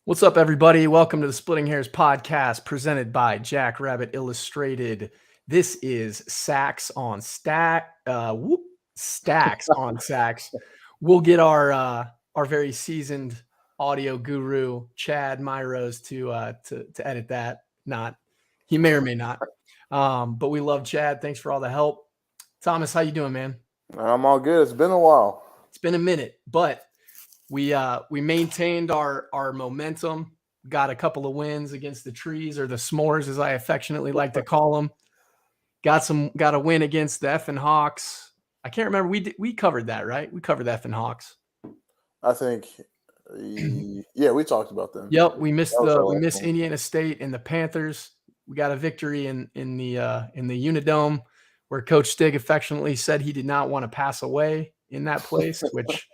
What's up, everybody? Welcome to the Splitting Hairs podcast presented by Jack Rabbit Illustrated. This is Stacks on Sacks. We'll get our very seasoned audio guru Chad Myros to edit that. Not he may or may not, but we love Chad. Thanks for all the help, Thomas. How you doing, man? I'm all good. It's been a while. It's been a minute, but we maintained our momentum, got a couple of wins against the trees, or the s'mores as I affectionately like to call them. Got a win against the effing Hawks. I can't remember. We covered that, right? We covered the effing Hawks. I think yeah, we talked about them. Yep, we missed Indiana State and the Panthers. We got a victory in the Unidome, where Coach Stig affectionately said he did not want to pass away in that place, which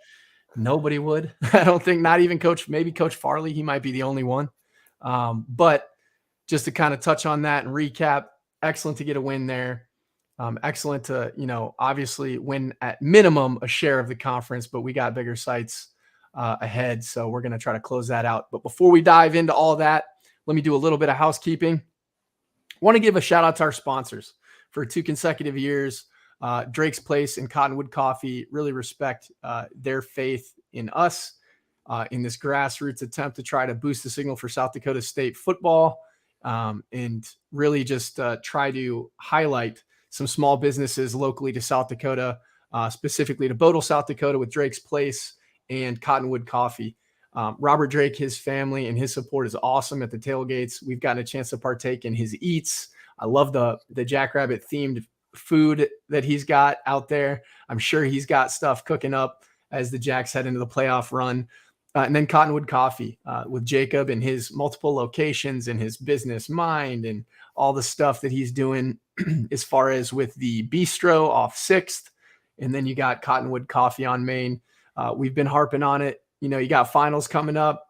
nobody would. I don't think, not even maybe Coach Farley. He might be the only one. But just to kind of touch on that and recap, excellent to get a win there. Excellent to, obviously win at minimum a share of the conference, but we got bigger sights ahead. So we're going to try to close that out. But before we dive into all that, let me do a little bit of housekeeping. I want to give a shout out to our sponsors for 2 consecutive years. Drake's Place and Cottonwood Coffee. Really respect their faith in us in this grassroots attempt to try to boost the signal for South Dakota State football, and really just try to highlight some small businesses locally to South Dakota, specifically to Bodle, South Dakota, with Drake's Place and Cottonwood Coffee. Robert Drake, his family, and his support is awesome at the tailgates. We've gotten a chance to partake in his eats. I love the Jackrabbit themed food that he's got out there. I'm sure he's got stuff cooking up as the Jacks head into the playoff run. And then Cottonwood Coffee with Jacob and his multiple locations and his business mind and all the stuff that he's doing as far as with the bistro off 6th. And then you got Cottonwood Coffee on Main. We've been harping on it. You got finals coming up.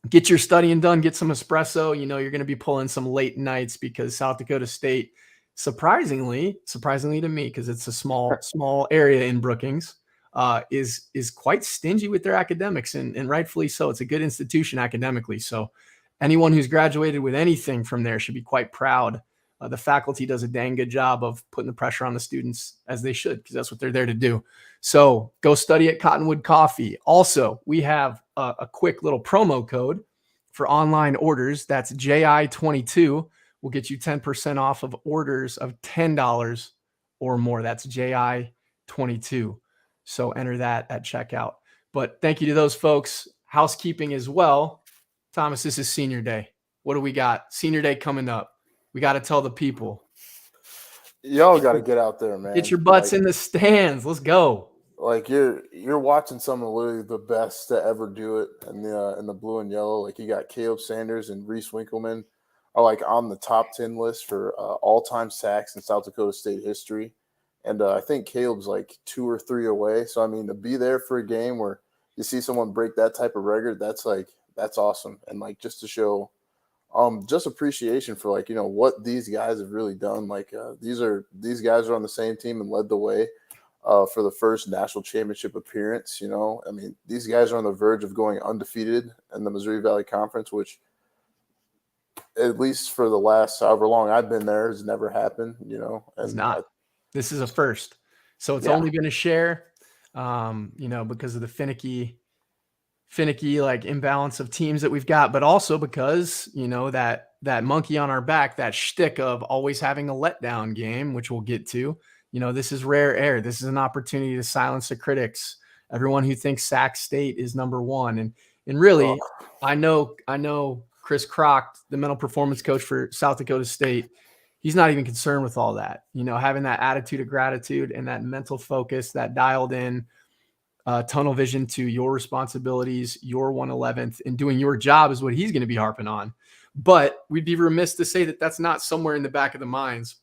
Get your studying done, get some espresso. You're going to be pulling some late nights because South Dakota State, surprisingly to me, because it's a small area in Brookings, is quite stingy with their academics, and rightfully so. It's a good institution academically. So anyone who's graduated with anything from there should be quite proud. The faculty does a dang good job of putting the pressure on the students, as they should, because that's what they're there to do. So go study at Cottonwood Coffee. Also, we have a quick little promo code for online orders. That's JI22. We'll get you 10% off of orders of $10 or more. That's JI22. So enter that at checkout. But thank you to those folks. Housekeeping as well. Thomas, this is senior day. What do we got? Senior day coming up. We got to tell the people. Y'all got to get out there, man. Get your butts in the stands. Let's go. Like you're watching some of literally the best to ever do it in the blue and yellow. Like you got Caleb Sanders and Reese Winkleman are like on the top 10 list for all-time sacks in South Dakota State history. And I think Caleb's like 2 or 3 away. So, I mean, to be there for a game where you see someone break that type of record, that's awesome. And like just to show just appreciation for like, what these guys have really done. Like these guys are on the same team and led the way for the first national championship appearance. I mean, these guys are on the verge of going undefeated in the Missouri Valley Conference, which at least for the last however long I've been there has never happened, And it's not. This is a first. So it's only been a share, because of the finicky like imbalance of teams that we've got, but also because, that monkey on our back, that shtick of always having a letdown game, which we'll get to. This is rare air. This is an opportunity to silence the critics. Everyone who thinks Sac State is number one. And really, I know Chris Kroc, the mental performance coach for South Dakota State, he's not even concerned with all that. Having that attitude of gratitude and that mental focus, that dialed in tunnel vision to your responsibilities, your 111th, and doing your job is what he's going to be harping on. But we'd be remiss to say that that's not somewhere in the back of the minds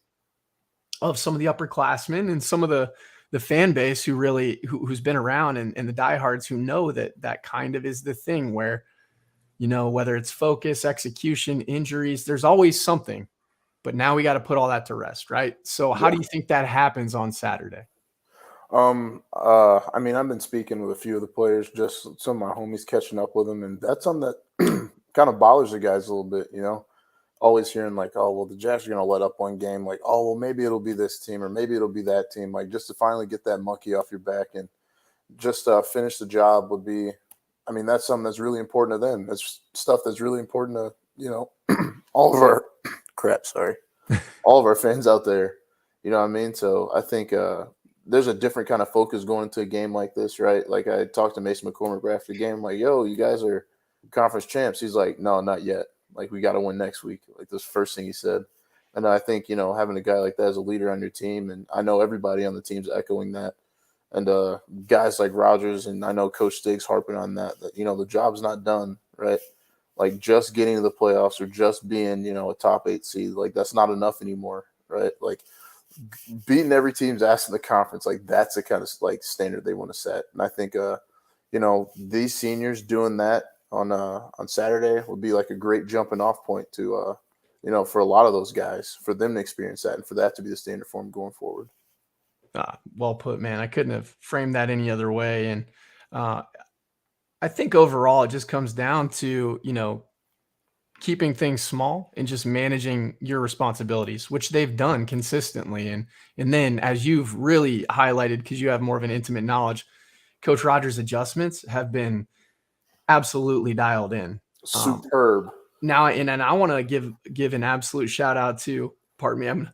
of some of the upperclassmen and some of the fan base who's been around and the diehards who know that kind of is the thing where, whether it's focus, execution, injuries, there's always something. But now we got to put all that to rest, right? So how do you think that happens on Saturday? I mean, I've been speaking with a few of the players, just some of my homies catching up with them, and that's something that kind of bothers the guys a little bit, you know. Always hearing like, oh, well, the Jazz are gonna let up one game, like, oh, well, maybe it'll be this team or maybe it'll be that team, like just to finally get that monkey off your back and just finish the job would be. I mean, that's something that's really important to them. That's stuff that's really important to all of our crap. Sorry, all of our fans out there. You know what I mean? So I think there's a different kind of focus going into a game like this, right? Like I talked to Mason McCormick after the game, like, yo, you guys are conference champs. He's like, no, not yet. Like we got to win next week. Like this first thing he said. And I think, having a guy like that as a leader on your team, and I know everybody on the team's echoing that. And guys like Rogers, and I know Coach Stiggs harping on that, the job's not done, right? Like just getting to the playoffs or just being, a top 8 seed, like that's not enough anymore, right? Like beating every team's ass in the conference, like that's the kind of like standard they want to set. And I think, these seniors doing that on Saturday would be like a great jumping off point to, for a lot of those guys, for them to experience that and for that to be the standard for them going forward. Well put, man. I couldn't have framed that any other way. And I think overall, it just comes down to, keeping things small and just managing your responsibilities, which they've done consistently. And then as you've really highlighted, because you have more of an intimate knowledge, Coach Rogers' adjustments have been absolutely dialed in. Superb. Now, and I want to give an absolute shout out to, pardon me,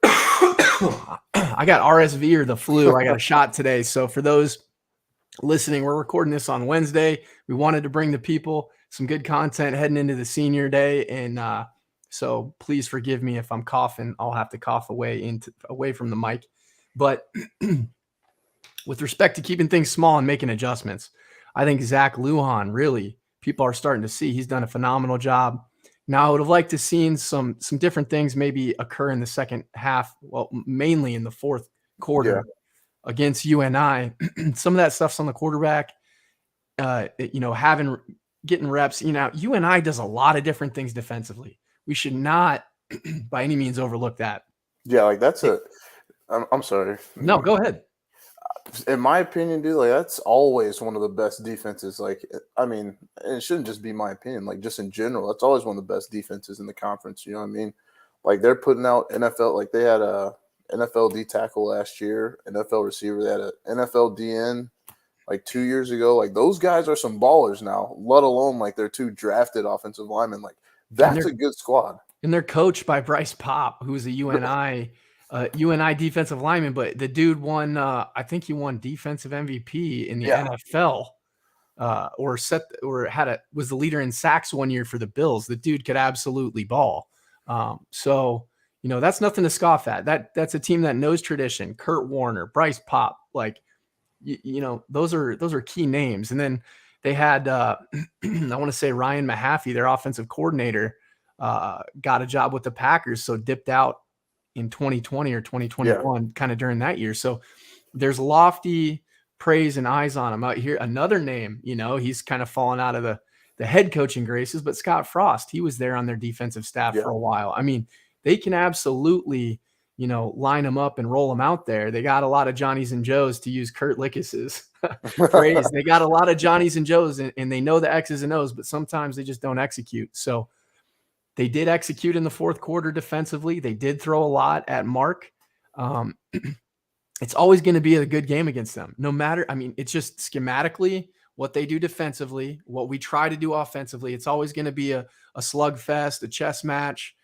I got RSV or the flu. I got a shot today. So for those listening, we're recording this on Wednesday. We wanted to bring the people some good content heading into the senior day. And so please forgive me if I'm coughing. I'll have to cough away from the mic. But with respect to keeping things small and making adjustments, I think Zach Lujan, really, people are starting to see he's done a phenomenal job. Now, I would have liked to seen some different things maybe occur in the second half, well, mainly in the fourth quarter against UNI. Some of that stuff's on the quarterback, getting reps. UNI does a lot of different things defensively. We should not by any means overlook that. Yeah, like that's I'm sorry. No, go ahead. In my opinion, dude, like that's always one of the best defenses. Like, I mean, and it shouldn't just be my opinion. Like, just in general, that's always one of the best defenses in the conference. You know what I mean? Like, they're putting out NFL. Like, they had a NFL D tackle last year, NFL receiver. They had an NFL DN like 2 years ago. Like, those guys are some ballers now. Let alone like they're 2 drafted offensive linemen. Like, that's a good squad. And they're coached by Bryce Pop, who's a UNI defensive lineman, but the dude won, I think he won defensive MVP in the NFL, was the leader in sacks one year for the Bills. The dude could absolutely ball. So, that's nothing to scoff at. That's a team that knows tradition. Kurt Warner, Bryce Pop, like, those are key names. And then they had, I want to say Ryan Mahaffey, their offensive coordinator, got a job with the Packers. So dipped out in 2020 or 2021, kind of during that year. So there's lofty praise and eyes on him out here. Another name, he's kind of fallen out of the head coaching graces, but Scott Frost, he was there on their defensive staff for a while. I mean, they can absolutely, line them up and roll them out there. They got a lot of Johnnies and Joes, to use Kurt Lickis's phrase. They got a lot of Johnnies and Joes, and they know the X's and O's, but sometimes they just don't execute. So they did execute in the fourth quarter defensively. They did throw a lot at Mark. It's always going to be a good game against them. No matter, it's just schematically what they do defensively, what we try to do offensively. It's always going to be a slugfest, a chess match.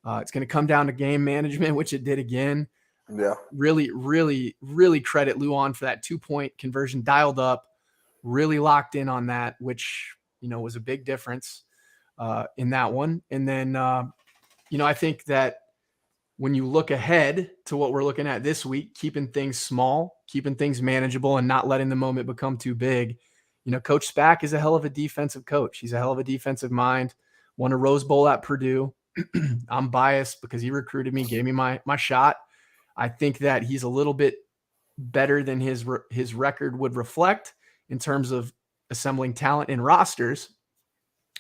It's going to come down to game management, which it did again. Yeah. Really, really, really credit Lujan for that 2-point conversion, dialed up, really locked in on that, which, was a big difference in that one. And then, I think that when you look ahead to what we're looking at this week, keeping things small, keeping things manageable, and not letting the moment become too big, Coach Spack is a hell of a defensive coach. He's a hell of a defensive mind. Won a Rose Bowl at Purdue. I'm biased because he recruited me, gave me my shot. I think that he's a little bit better than his record would reflect in terms of assembling talent in rosters.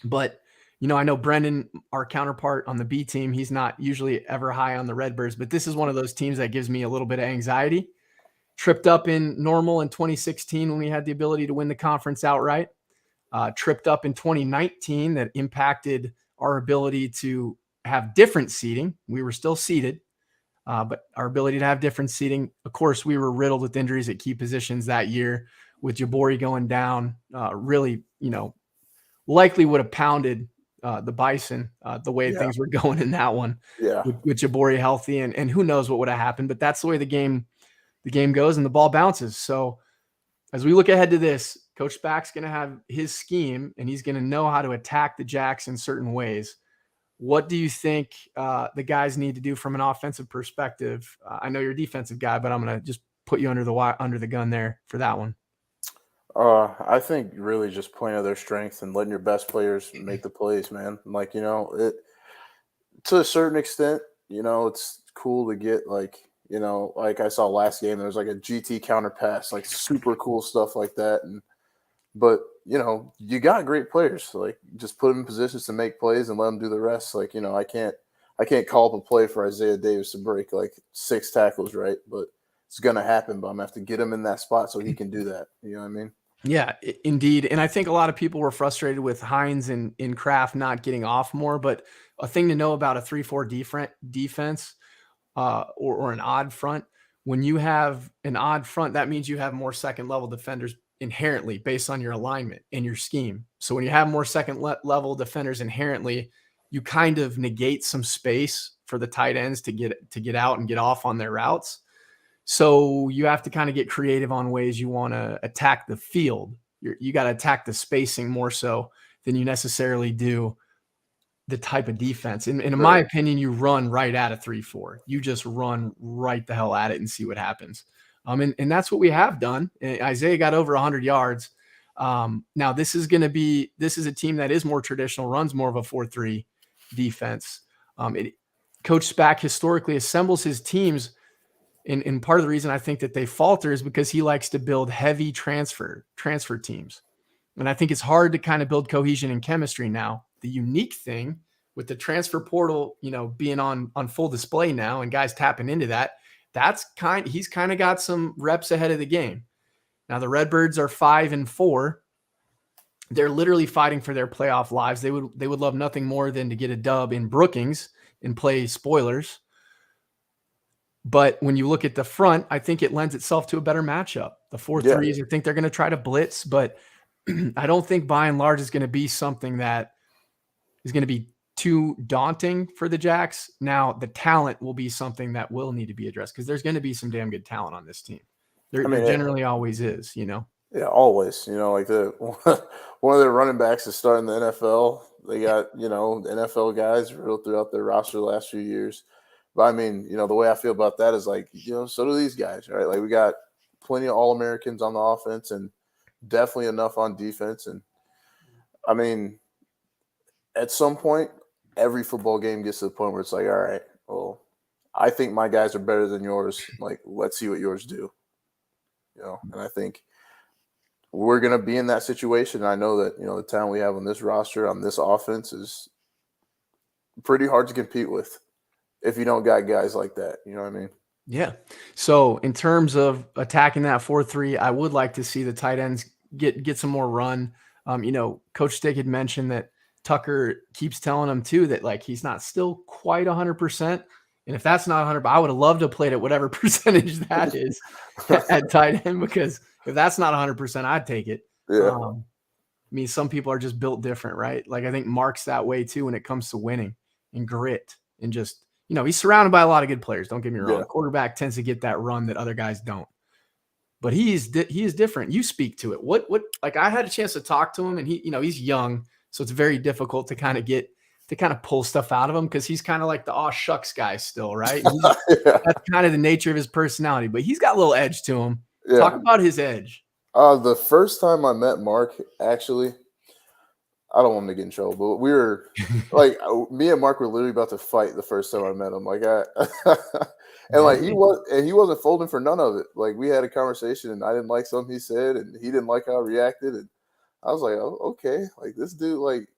But, I know Brendan, our counterpart on the B team, he's not usually ever high on the Redbirds, but this is one of those teams that gives me a little bit of anxiety. tripped up in normal in 2016 when we had the ability to win the conference outright. Tripped up in 2019 that impacted our ability to have different seating. We were still seated, but our ability to have different seating. Of course, we were riddled with injuries at key positions that year, with Jabari going down. Really, likely would have pounded the Bison the way things were going in that one. Yeah. With Jabari healthy, and who knows what would have happened. But that's the way the game goes, and the ball bounces. So as we look ahead to this, Coach Spack's going to have his scheme, and he's going to know how to attack the Jacks in certain ways. What do you think the guys need to do from an offensive perspective? I know you're a defensive guy, but I'm going to just put you under the gun there for that one. I think really just playing to their strengths and letting your best players make the plays, man. Like, it to a certain extent, it's cool to get like I saw last game, there was like a GT counter pass, like super cool stuff like that. But you got great players. So like just put them in positions to make plays and let them do the rest. Like, I can't call up a play for Isaiah Davis to break like 6 tackles, right? But it's going to happen, but I'm going to have to get him in that spot so he can do that. You know what I mean? Yeah, indeed. And I think a lot of people were frustrated with Hines and in Kraft not getting off more. But a thing to know about a 3-4 defense or an odd front, when you have an odd front, that means you have more second level defenders inherently based on your alignment and your scheme. So when you have more second level defenders inherently, you kind of negate some space for the tight ends to get out and get off on their routes. So you have to kind of get creative on ways you want to attack the field. You got to attack the spacing more so than you necessarily do the type of defense. And in my opinion, you run right at a 3-4. You just run right the hell at it and see what happens. And that's what we have done. Isaiah got over 100 yards. Now this is a team that is more traditional, runs more of a 4-3 defense. Coach Spack historically assembles his teams. And part of the reason I think that they falter is because he likes to build heavy transfer teams. And I think it's hard to kind of build cohesion and chemistry now. The unique thing with the transfer portal, being on full display now and guys tapping into that, he's kind of got some reps ahead of the game. Now the Redbirds are 5-4. They're literally fighting for their playoff lives. They would love nothing more than to get a dub in Brookings and play spoilers. But when you look at the front, I think it lends itself to a better matchup. The 4-3s, I think they're going to try to blitz, but I don't think by and large is going to be something that is going to be too daunting for the Jacks. Now, the talent will be something that will need to be addressed because there's going to be some damn good talent on this team. There generally always is, Yeah, always. Like one of their running backs is starting the NFL. They got, NFL guys real throughout their roster the last few years. But I mean, the way I feel about that is like, so do these guys, right? Like we got plenty of All-Americans on the offense and definitely enough on defense. And I mean, at some point, every football game gets to the point where it's like, all right, well, I think my guys are better than yours. Like, let's see what yours do. And I think we're going to be in that situation. I know that, the talent we have on this roster, on this offense is pretty hard to compete with if you don't got guys like that. You know what I mean? Yeah. So in terms of attacking that 4-3, I would like to see the tight ends get some more run. Coach Stick had mentioned that Tucker keeps telling him too that like he's not still quite 100%. And if that's not 100, I would have loved to have played at whatever percentage that is at tight end, because if that's not 100%, I'd take it. Yeah. I mean, some people are just built different, right? Like I think Mark's that way too when it comes to winning and grit and just, he's surrounded by a lot of good players. Don't get me wrong. Yeah. Quarterback tends to get that run that other guys don't. But he is different. You speak to it. What like I had a chance to talk to him, and he's young, so it's very difficult to kind of pull stuff out of him because he's kind of like the aw shucks guy still, right? That's kind of the nature of his personality, but he's got a little edge to him. Yeah. Talk about his edge. The first time I met Mark, actually, I don't want him to get in trouble, but we were like, me and Mark were literally about to fight the first time I met him. Like and like he wasn't folding for none of it. Like we had a conversation, and I didn't like something he said, and he didn't like how I reacted, and I was like, oh, okay, like this dude, like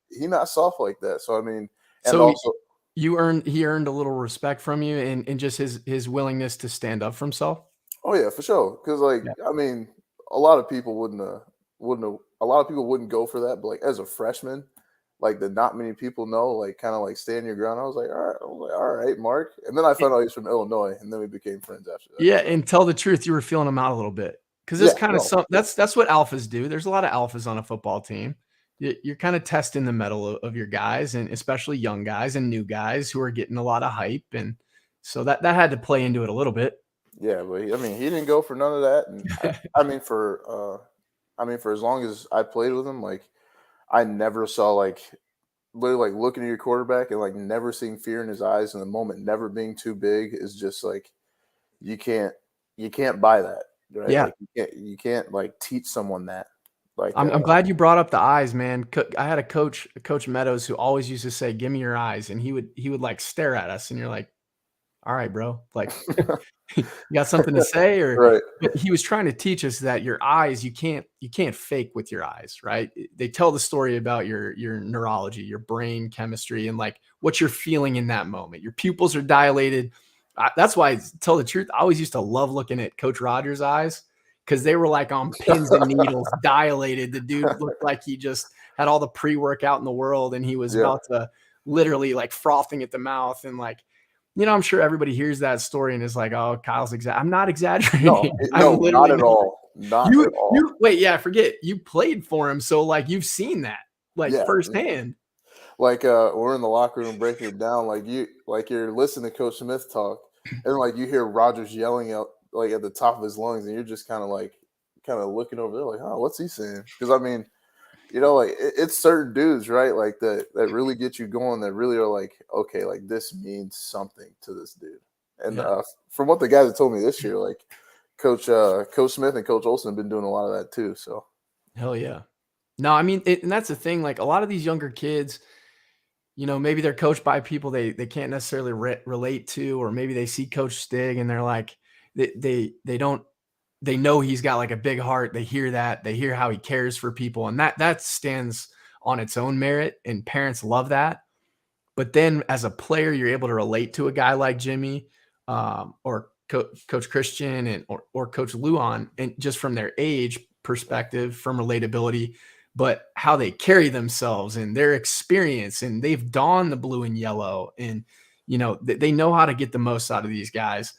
he not soft like that. So I mean, and so also he earned a little respect from you, and just his willingness to stand up for himself. Oh yeah, for sure. Because like, Yeah. I mean, a lot of people a lot of people wouldn't go for that. But like as a freshman, like that not many people know, like kind of like stand your ground. I was like, all right, Mark. And then I It found out he's from Illinois, and then we became friends after that. Yeah, So and tell the truth, you were feeling them out a little bit, because there's yeah, kinda no, some that's what alphas do. There's a lot of alphas on a football team. You're kinda testing the mettle of your guys, and especially young guys and new guys who are getting a lot of hype, and so that had to play into it a little bit. yeah, but I mean, he didn't go for none of that. And I mean, for as long as I played with him, like I never saw like literally like looking at your quarterback and like never seeing fear in his eyes, and the moment never being too big is just like you can't you can't buy that, right? Yeah. Like you can't like teach someone that. Like I'm glad you brought up the eyes, man. I had a Coach Meadows, who always used to say, "Give me your eyes," and he would, like, stare at us, and you're like, "All right, bro, like, you got something to say?" Or right. but he was trying to teach us that your eyes, you can't fake with your eyes, right? They tell the story about your neurology, your brain chemistry, and, like, what you're feeling in that moment. Your pupils are dilated. That's why, to tell the truth, I always used to love looking at Coach Rogers' eyes, because they were, like, on pins and needles, dilated. The dude looked like he just had all the pre-workout in the world, and he was Yeah. about to literally, like, frothing at the mouth, and, like, I'm sure everybody hears that story and is like, "Oh, Kyle's I'm not No, exaggerating. I'm no, not literally at not. all. Not You at all. you wait, yeah, forget you played for him, so, like, you've seen that, like, Yeah. firsthand." Like we're in the locker room breaking it down, like you're listening to Coach Smith talk, and like you hear Rogers yelling out like at the top of his lungs, and you're just kind of looking over there like, oh, what's he saying? Because I mean, like it's certain dudes, right? Like that really get you going, that really are like, okay, like this means something to this dude. And Yeah, from what the guys have told me this year, like Coach Smith and Coach Olson have been doing a lot of that too. So hell yeah. No, I mean, and that's the thing, like, a lot of these younger kids, maybe they're coached by people they can't necessarily relate to, or maybe they see Coach Stig and they're like, they don't they know he's got, like, a big heart. They hear that. They hear how he cares for people, and that stands on its own merit, and parents love that. But then as a player, you're able to relate to a guy like Jimmy, or Coach Christian, and or Coach Luan, and just from their age perspective, from relatability, but how they carry themselves and their experience, and they've donned the blue and yellow, and they know how to get the most out of these guys.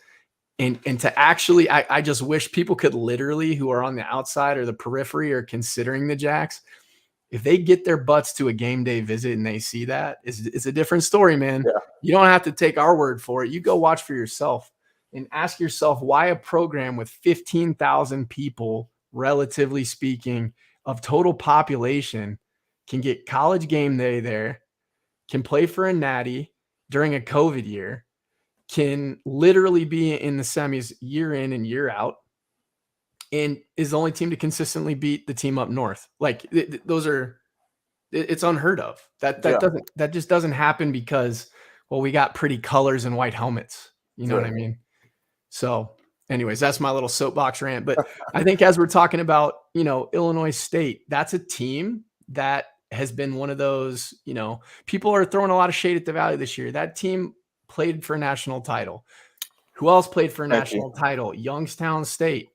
And to actually, I just wish people could literally, who are on the outside or the periphery or considering the Jacks, if they get their butts to a game day visit and they see that, it's a different story, man. yeah, You don't have to take our word for it. You go watch for yourself and ask yourself why a program with 15,000 people, relatively speaking, of total population can get college game day there, can play for a natty during a COVID year, can literally be in the semis year in and year out, and is the only team to consistently beat the team up north. Like, those are, it's unheard of. yeah, That just doesn't happen because, well, we got pretty colors and white helmets. You know what I right. mean? So, anyways, that's my little soapbox rant. But I think, as we're talking about, Illinois State, that's a team that has been one of those, people are throwing a lot of shade at the Valley this year. That team played for a national title. Who else played for a Thank you. national title? Youngstown State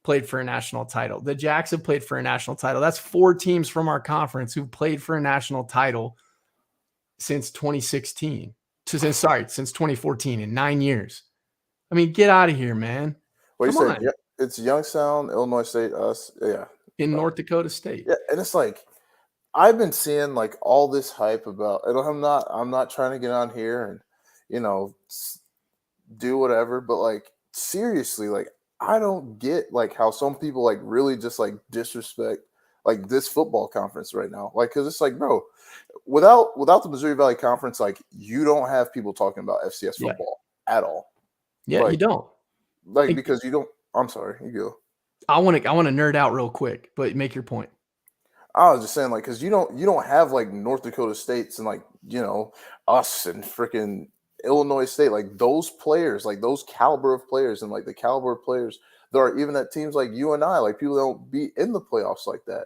played for a national title. The Jacks have played for a national title. That's 4 teams from our conference who've played for a national title since 2016. Since 2014, in 9 years. I mean, get out of here, man. What you Come said? on. Yeah, it's Youngstown, Illinois State, us. Yeah, In uh, North Dakota State. yeah, and it's like I've been seeing like all this hype about, and I'm not trying to get on here and you know do whatever, but like seriously, like I don't get like how some people like really just like disrespect like this football conference right now. Like, because it's like, bro, without the Missouri Valley Conference, like you don't have people talking about FCS Yeah. football at all. Yeah, you Like, don't. Hey, because you don't. I'm sorry, you go. I wanna nerd out real quick, but make your point. I was just saying, like, because you don't have like North Dakota States and like us and freaking Illinois State, like those players, like those caliber of players, and like the caliber of players there are even at teams like you and I, like people don't be in the playoffs like that,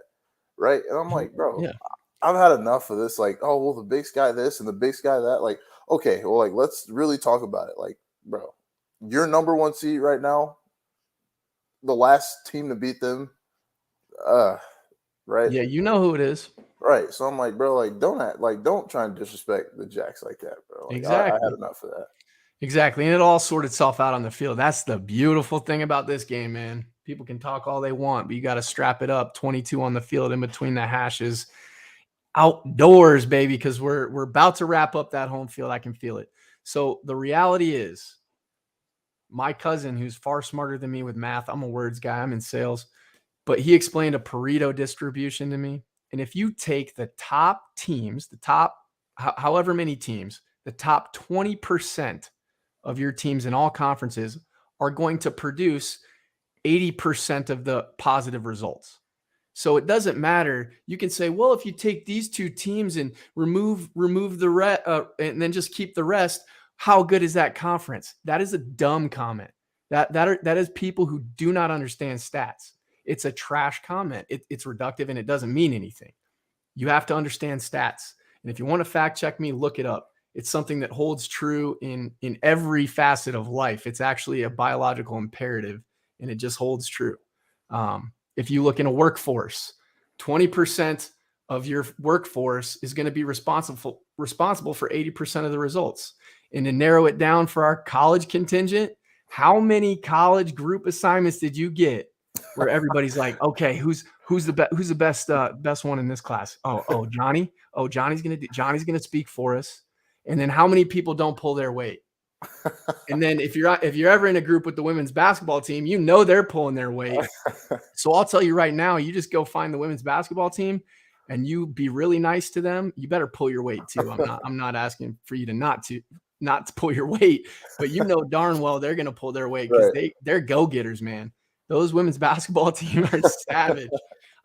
right? And I'm like, bro, Yeah. I've had enough of this. Like, oh well, the big guy this and the big guy that. Like, okay, well, like let's really talk about it. Like, bro, your number one seed right now. the last team to beat them. Right. Yeah, you know who it is. Right. So I'm like, bro, like, don't try and disrespect the Jacks like that, bro. Like, I had Exactly. enough of that. Exactly. And it all sorted itself out on the field. That's the beautiful thing about this game, man. People can talk all they want, but you got to strap it up. 22 on the field in between the hashes. Outdoors, baby, because we're about to wrap up that home field. I can feel it. So the reality is, my cousin, who's far smarter than me with math, I'm a words guy, I'm in sales, but he explained a Pareto distribution to me. And if you take the top teams, the top however many teams, the top 20% of your teams in all conferences are going to produce 80% of the positive results. So it doesn't matter. You can say, well, if you take these two teams and remove the rest and then just keep the rest, how good is that conference? That is a dumb comment. That is people who do not understand stats. It's a trash comment. It's reductive and it doesn't mean anything. You have to understand stats. And if you want to fact check me, look it up. It's something that holds true in every facet of life. It's actually a biological imperative, and it just holds true. If you look in a workforce, 20% of your workforce is going to be responsible for 80% of the results. And to narrow it down for our college contingent, how many college group assignments did you get where everybody's like, okay, who's the best one in this class? Johnny. Oh, Johnny's gonna speak for us. And then how many people don't pull their weight? And then if you're ever in a group with the women's basketball team, you know they're pulling their weight. So I'll tell you right now, you just go find the women's basketball team and you be really nice to them. You better pull your weight too. I'm not asking for you to not to pull your weight, but you know darn well they're gonna pull their weight because they're go-getters, man. Those women's basketball team are savage.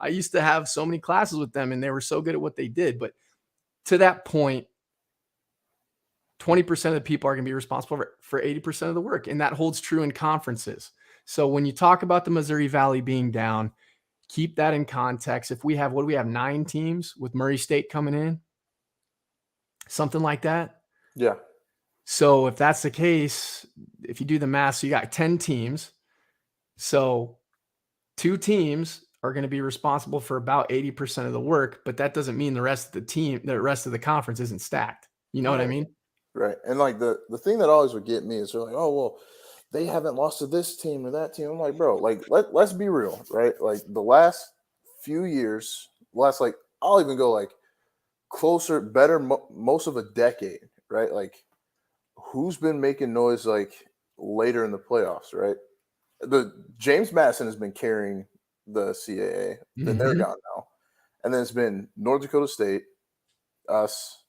I used to have so many classes with them and they were so good at what they did. But to that point, 20% of the people are going to be responsible for 80% of the work. And that holds true in conferences. So when you talk about the Missouri Valley being down, keep that in context. If we have, 9 teams with Murray State coming in? Something like that. Yeah. So if that's the case, if you do the math, so you got 10 teams. So 2 teams are going to be responsible for about 80% of the work, but that doesn't mean the rest of the conference isn't stacked. You know what I mean? Right. And like the thing that always would get me is they're like, oh, well, they haven't lost to this team or that team. I'm like, bro, like let's be real, right? Like the last few years, I'll even go like closer, better, most of a decade, right? Like who's been making noise like later in the playoffs, right? The James Madison has been carrying the CAA. Then they're gone now. And then it's been North Dakota State, us,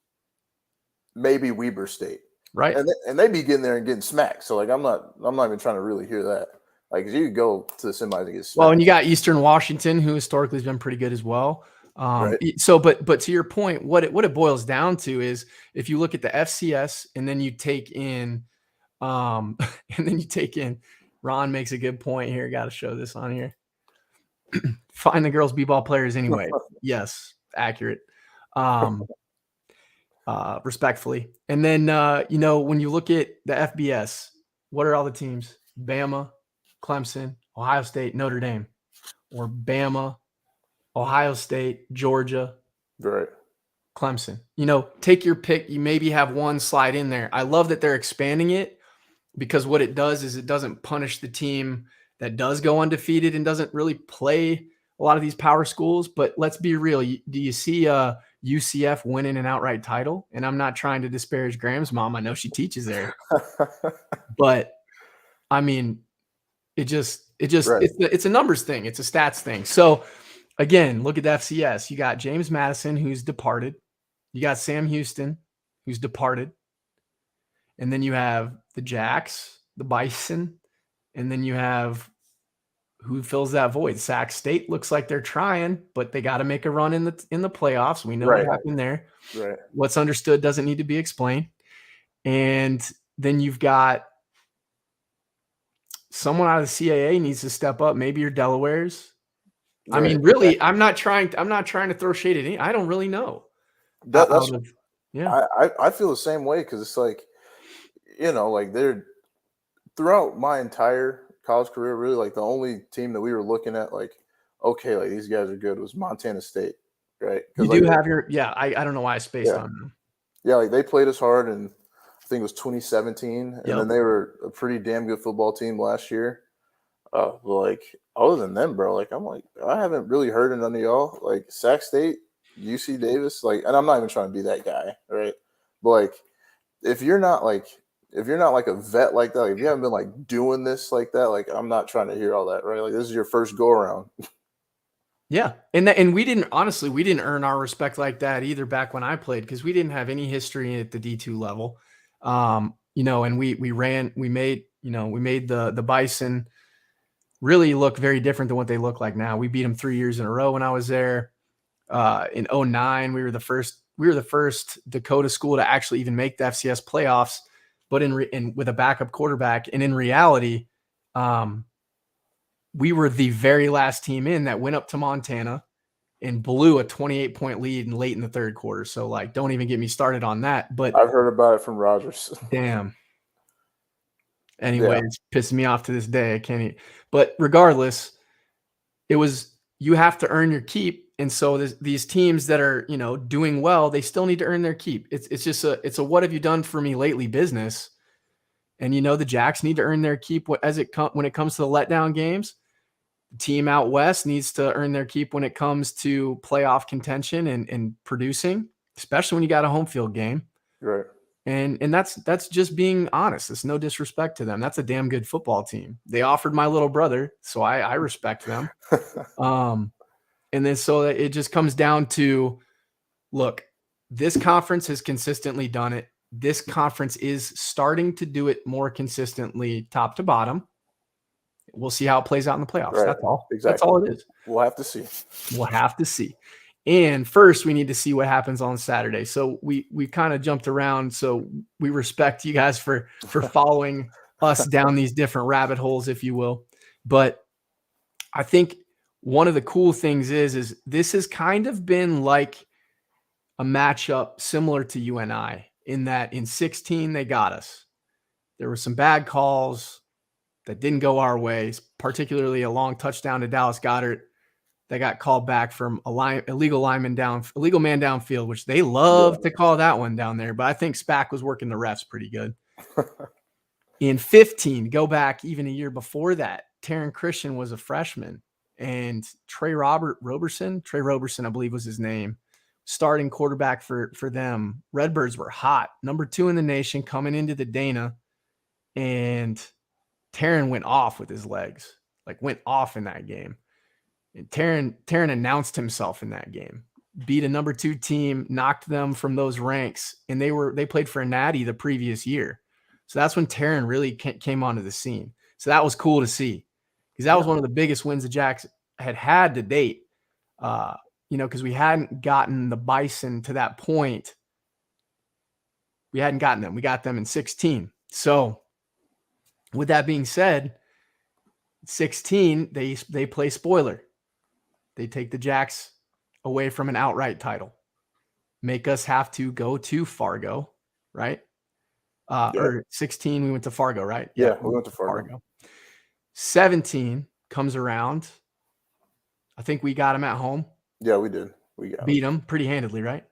maybe Weber State, right? And they be getting there and getting smacked. So like I'm not even trying to really hear that. Like you could go to the semis and get smacked. Well, and you got Eastern Washington, who historically has been pretty good as well. Right. So, but to your point, what it boils down to is if you look at the FCS and then you take in, Ron makes a good point here. Got to show this on here. Find the girls b-ball players anyway. Yes, accurate. Respectfully. And then, when you look at the FBS, what are all the teams? Bama, Clemson, Ohio State, Notre Dame, or Bama, Ohio State, Georgia, right? Clemson. Take your pick. You maybe have one slide in there. I love that they're expanding it because what it does is it doesn't punish the team that does go undefeated and doesn't really play a lot of these power schools. But let's be real. Do you see UCF winning an outright title? And I'm not trying to disparage Graham's mom. I know she teaches there, but I mean, it's a numbers thing. It's a stats thing. So again, look at the FCS. You got James Madison, who's departed. You got Sam Houston, who's departed. And then you have the Jacks, the Bison, and then you have who fills that void. Sac State looks like they're trying, but they got to make a run in the playoffs. We know what happened there. Right. What's understood doesn't need to be explained. And then you've got someone out of the CAA needs to step up. Maybe your Delawares. Right. I mean, really, I'm not trying to throw shade at any. I don't really know. I feel the same way because it's like, like they're throughout my entire college career, really, like the only team that we were looking at, like, okay, like these guys are good, was Montana State, right? You Because do like, have your I don't know why I spaced yeah, on them. yeah, like they played us hard, and I think it was 2017, and Yep. then they were a pretty damn good football team last year. But like other than them, bro, like I'm like I haven't really heard of none of y'all. Like Sac State, UC Davis, like, and I'm not even trying to be that guy, right? But like if you're not like a vet like that, like if you haven't been like doing this like that, like I'm not trying to hear all that, right? Like this is your first go around. Yeah, and we didn't honestly, we didn't earn our respect like that either back when I played because we didn't have any history at the D2 level. And we made the Bison really look very different than what they look like now. We beat them 3 years in a row when I was there. In '09, we were the first Dakota school to actually even make the FCS playoffs, but with a backup quarterback. And in reality, we were the very last team in that went up to Montana and blew a 28-point lead late in the third quarter. So like, don't even get me started on that. But I've heard about it from Rogers. damn. Yeah, Anyways, pissing me off to this day. I can't eat. But regardless, you have to earn your keep. And so these teams that are, doing well, they still need to earn their keep. It's just a what have you done for me lately business. And the Jacks need to earn their keep when it comes to the letdown games. The team out west needs to earn their keep when it comes to playoff contention and producing, especially when you got a home field game. right. And that's just being honest. It's no disrespect to them. That's a damn good football team. They offered my little brother, so I respect them. And then so it just comes down to, look, this conference has consistently done it. This conference is starting to do it more consistently, top to bottom. We'll see how it plays out in the playoffs. Right. That's all. Exactly. That's all it is. We'll have to see. We'll have to see. And first, we need to see what happens on Saturday. So we kind of jumped around. So we respect you guys for following us down these different rabbit holes, if you will. But I think one of the cool things is this has kind of been like a matchup similar to you and I, in that in 16 they got us. There were some bad calls that didn't go our way, particularly a long touchdown to Dallas Goedert that got called back from illegal man downfield, which they love to call that one down there. But I think SPAC was working the refs pretty good. In 15, go back even a year before that, Taryn Christian was a freshman, and Trey Roberson, I believe was his name, starting quarterback for them. Redbirds were hot, number 2 in the nation coming into the Dana, and Taryn went off with his legs, like went off in that game. And Taryn announced himself in that game, beat a number 2 team, knocked them from those ranks, and they played for a natty the previous year. So that's when Taryn really came onto the scene. So that was cool to see, because that was one of the biggest wins the Jacks had to date. Because we hadn't gotten the Bison to that point. We hadn't gotten them. We got them in 16. So with that being said, 16, they play spoiler. They take the Jacks away from an outright title, make us have to go to Fargo, right? Or 16, we went to Fargo, right? Yeah, we went to Fargo. 17 comes around. I think we got them at home. Yeah, we did. We beat them pretty handedly, right?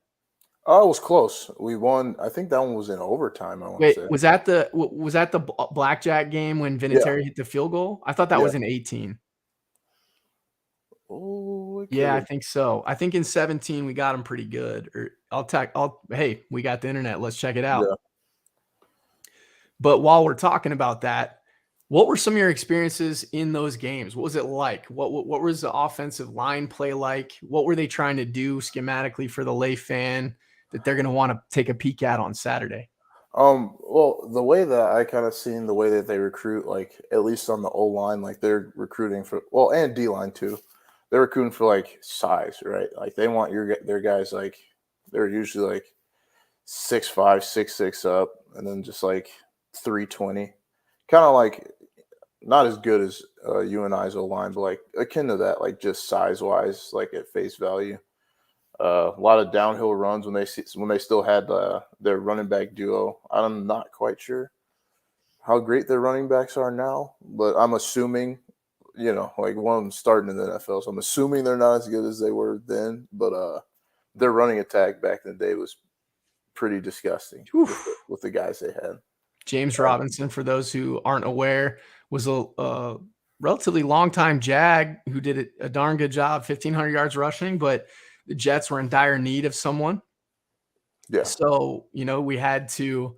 Oh, it was close. We won. I think that one was in overtime. I want to say. Was that the blackjack game when Vinatieri hit the field goal? I thought that was in 18. Oh, yeah, I think so. I think in 17 we got them pretty good. Or hey, we got the internet. Let's check it out. Yeah. But while we're talking about that, what were some of your experiences in those games? What was it like? What was the offensive line play like? What were they trying to do schematically for the lay fan that they're going to want to take a peek at on Saturday? Well, the way that I kind of seen the way that they recruit, like at least on the O line, like they're recruiting for, well, and D line too. They're recruiting for like size, right? Like they want their guys, like they're usually like 6'5", 6'6" up, and then just like 320, kind of like not as good as UNI's O line, but like akin to that, like just size wise, like at face value. A lot of downhill runs when they still had their running back duo. I'm not quite sure how great their running backs are now, but I'm assuming, like one of them starting in the NFL, so I'm assuming they're not as good as they were then. But their running attack back in the day was pretty disgusting with the guys they had. James Robinson, for those who aren't aware, was a relatively long-time Jag who did a darn good job, 1,500 yards rushing, but the Jets were in dire need of someone. Yeah. So, we had to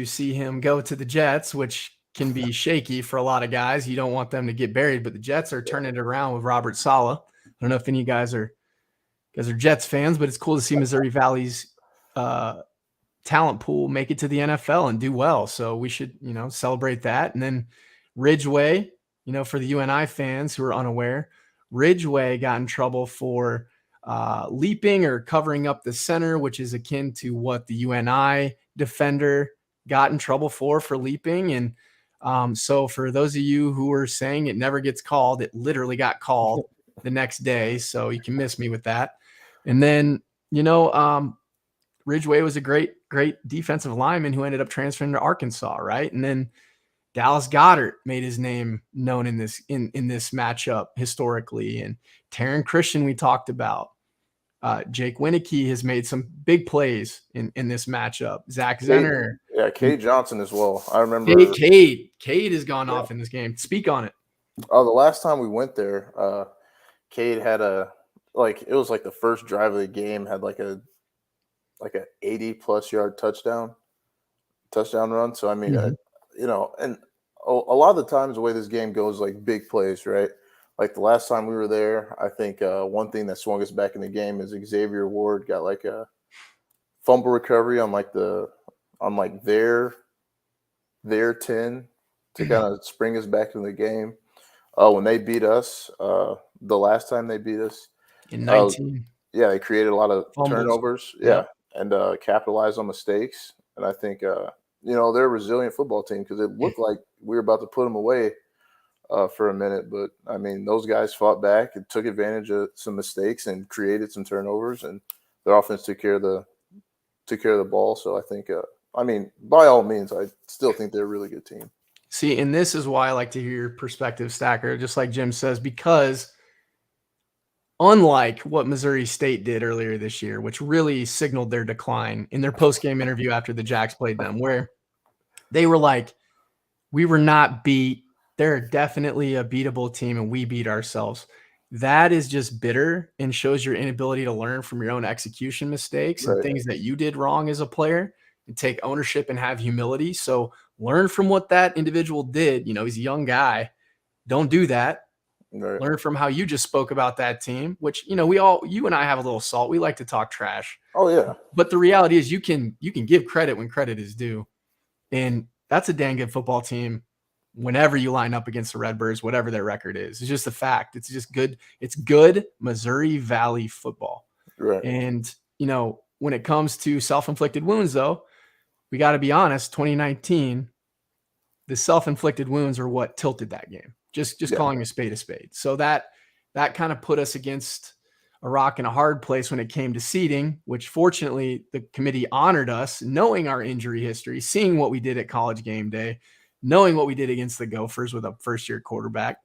see him go to the Jets, which can be shaky for a lot of guys. You don't want them to get buried, but the Jets are turning it around with Robert Saleh. I don't know if any of you guys are Jets fans, but it's cool to see Missouri Valley's talent pool make it to the NFL and do well. So we should, celebrate that. And then Ridgeway, for the UNI fans who are unaware, Ridgeway got in trouble for leaping or covering up the center, which is akin to what the UNI defender got in trouble for leaping. And so for those of you who are saying it never gets called, it literally got called the next day. So you can miss me with that. And then, Ridgeway was a great defensive lineman who ended up transferring to Arkansas, right? And then Dallas Goedert made his name known in this matchup historically. And Taron Christian, we talked about. Jake Winicki has made some big plays in this matchup. Zach Zenner. Yeah, Cade Johnson as well. I remember Cade has gone off in this game. Speak on it. Oh, the last time we went there, Cade had it was like the first drive of the game, had like a 80+ yard touchdown run. So I mean, and a lot of the times the way this game goes, like big plays, right? Like the last time we were there, I think one thing that swung us back in the game is Xavier Ward got like a fumble recovery on their 10 to kind of spring us back in the game. When they beat us, the last time they beat us in 19, they created a lot of turnovers. Yep. And capitalized on mistakes. And I think, they're a resilient football team because it looked like we were about to put them away for a minute. But, I mean, those guys fought back and took advantage of some mistakes and created some turnovers. And their offense took care of the ball. So I think, by all means, I still think they're a really good team. See, and this is why I like to hear your perspective, Stacker, just like Jim says, because unlike what Missouri State did earlier this year, which really signaled their decline in their post-game interview after the Jacks played them, where they were like, we were not beat. They're definitely a beatable team, and we beat ourselves. That is just bitter and shows your inability to learn from your own execution mistakes and things that you did wrong as a player and take ownership and have humility. So learn from what that individual did. He's a young guy. Don't do that. Right. Learn from how you just spoke about that team, which, you and I have a little salt. We like to talk trash. Oh, yeah. But the reality is you can give credit when credit is due. And that's a dang good football team whenever you line up against the Redbirds, whatever their record is. It's just a fact. It's just good. It's good Missouri Valley football. Right. And, when it comes to self-inflicted wounds, though, we got to be honest, 2019, the self-inflicted wounds are what tilted that game. Just calling a spade a spade. So that kind of put us against a rock and a hard place when it came to seeding, which fortunately the committee honored us, knowing our injury history, seeing what we did at College Game Day, knowing what we did against the Gophers with a first-year quarterback.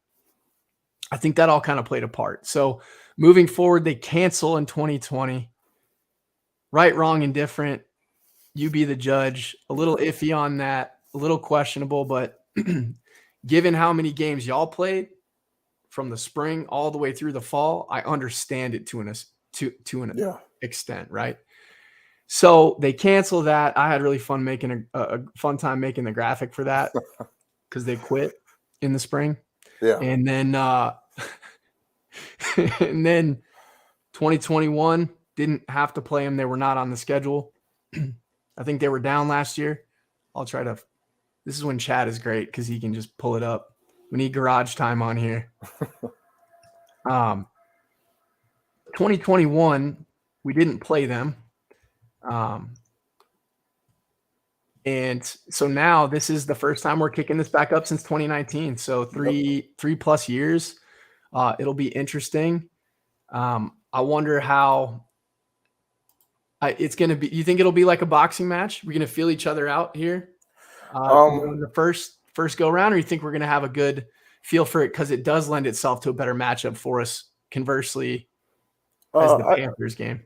I think that all kind of played a part. So moving forward, they cancel in 2020. Right, wrong, indifferent. You be the judge. A little iffy on that, a little questionable, but given how many games y'all played from the spring all the way through the fall, I understand it to an extent, right? So they cancel that. I had really fun making a fun time making the graphic for that because they quit in the spring. Yeah. And then and then 2021 didn't have to play them. They were not on the schedule. I think they were down last year. This is when Chad is great because he can just pull it up. We need garage time on here. 2021, we didn't play them. And so now this is the first time we're kicking this back up since 2019. So three plus years. It'll be interesting. I wonder how It's going to be, you think it'll be like a boxing match? We're going to feel each other out here in the first go round, or you think we're going to have a good feel for it because it does lend itself to a better matchup for us, conversely, as the Panthers game?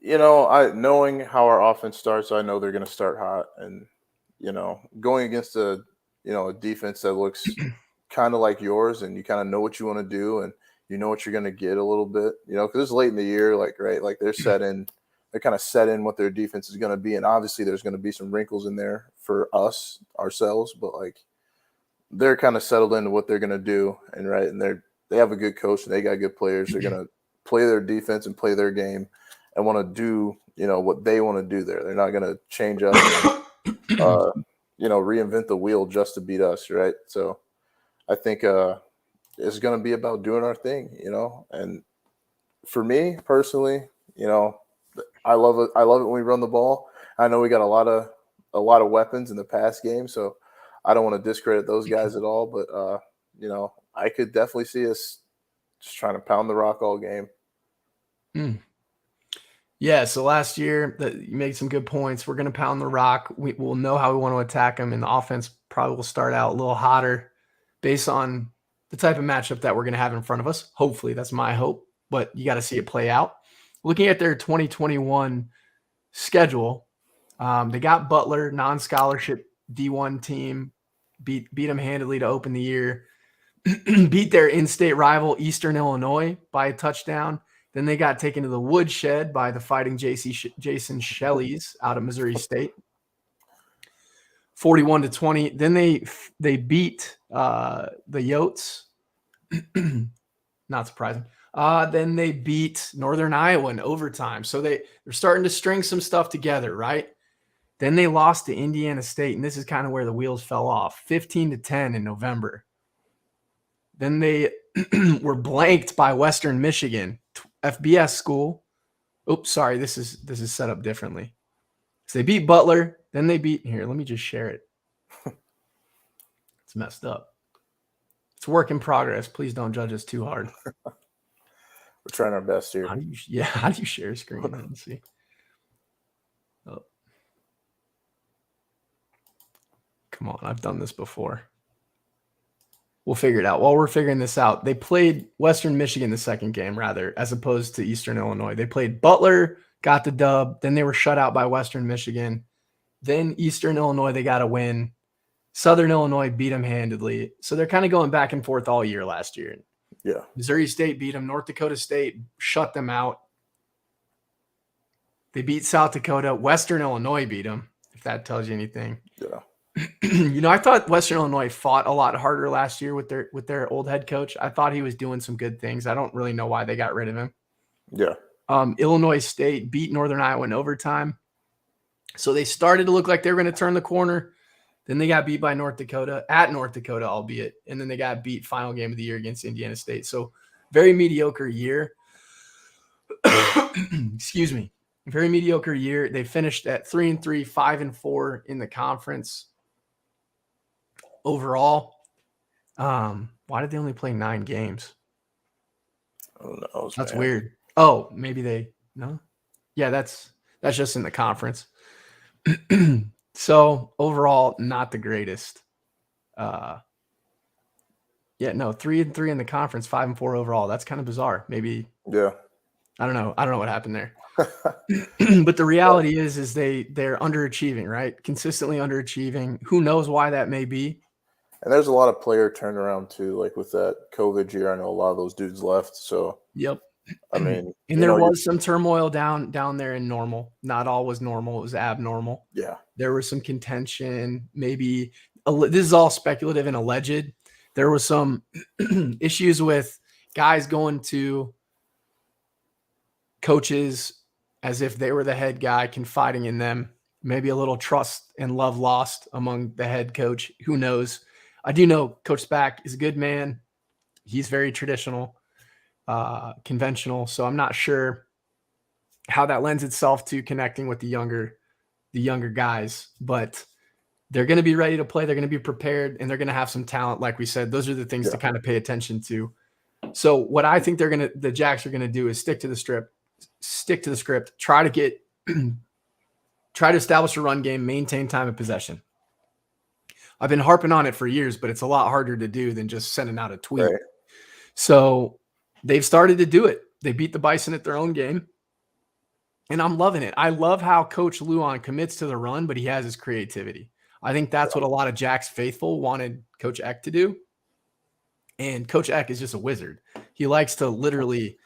Knowing how our offense starts, I know they're going to start hot, and going against a defense that looks kind of like yours, and you kind of know what you want to do, and you know what you're going to get a little bit, because it's late in the year, like they're kind of set in what their defense is going to be, and obviously there's going to be some wrinkles in there for us ourselves, but like they're kind of settled into what they're going to do, and they have a good coach and they got good players. They're going to play their defense and play their game and want to do what they want to do there. They're not going to change up and, reinvent the wheel just to beat us, right? So I think it's going to be about doing our thing, and for me personally, I love it. I love it when we run the ball. I know we got a lot of weapons in the past game, so I don't want to discredit those guys at all. But I could definitely see us just trying to pound the rock all game. Yeah. So last year, you made some good points. We're going to pound the rock. We'll know how we want to attack them, and the offense probably will start out a little hotter, based on the type of matchup that we're going to have in front of us. Hopefully, that's my hope. But you got to see it play out. Looking at their 2021 schedule, they got Butler, non-scholarship D1 team, beat them handily to open the year, beat their in-state rival Eastern Illinois by a touchdown. Then they got taken to the woodshed by the Fighting Jason Shelleys out of Missouri State, 41-20. Then they beat the Yotes, not surprising. Then they beat Northern Iowa in overtime. So they're starting to string some stuff together, right? Then they lost to Indiana State, and this is kind of where the wheels fell off, 15-10 in November. Then they were blanked by Western Michigan, FBS school. Oops, sorry, this is set up differently. So they beat Butler, then they beat, here, let me just share it. It's messed up. It's a work in progress. Please don't judge us too hard. We're trying our best here. How do you share a screen? Let's see. Oh. Come on, I've done this before. We'll figure it out. While we're figuring this out, they played Western Michigan the second game, rather, as opposed to Eastern Illinois. They played Butler, got the dub. Then they were shut out by Western Michigan. Then Eastern Illinois, they got a win. Southern Illinois beat them handedly. So they're kind of going back and forth all year last year. Yeah. Missouri State beat them. North Dakota State shut them out. They beat South Dakota. Western Illinois beat them, if that tells you anything. Yeah. I thought Western Illinois fought a lot harder last year with their old head coach. I thought he was doing some good things. I don't really know why they got rid of him. Yeah. Illinois State beat Northern Iowa in overtime. So they started to look like they were going to turn the corner. Then they got beat by North Dakota, at North Dakota, albeit. And then they got beat final game of the year against Indiana State. So very mediocre year. Excuse me. Very mediocre year. They finished at 3-3, 5-4 in the conference. Overall, why did they only play 9 games? Who knows, That's man. weird. Oh, maybe no? Yeah, that's just in the conference. So overall, not the greatest. 3-3 in the conference, 5-4 overall. That's kind of bizarre. Maybe. Yeah. I don't know what happened there. But the reality is they're underachieving, right? Consistently underachieving. Who knows why that may be? And there's a lot of player turnaround too, like with that COVID year. I know a lot of those dudes left. So yep. I mean, and there was some turmoil down there in Normal. Not all was normal; it was abnormal. Yeah, there was some contention. Maybe this is all speculative and alleged. There was some issues with guys going to coaches as if they were the head guy, confiding in them. Maybe a little trust and love lost among the head coach. Who knows? I do know Coach Spack is a good man. He's very traditional, conventional. So I'm not sure how that lends itself to connecting with the younger guys, but they're going to be ready to play. They're going to be prepared, and they're going to have some talent. Like we said, those are the things to kind of pay attention to. So what I think the Jacks are going to do is stick to the script, stick to the script, try to establish a run game, maintain time of possession. I've been harping on it for years, but it's a lot harder to do than just sending out a tweet. Right. So they've started to do it. They beat the Bison at their own game. And I'm loving it. I love how Coach Luan commits to the run, but he has his creativity. I think that's what a lot of Jack's faithful wanted Coach Eck to do. And Coach Eck is just a wizard. He likes to literally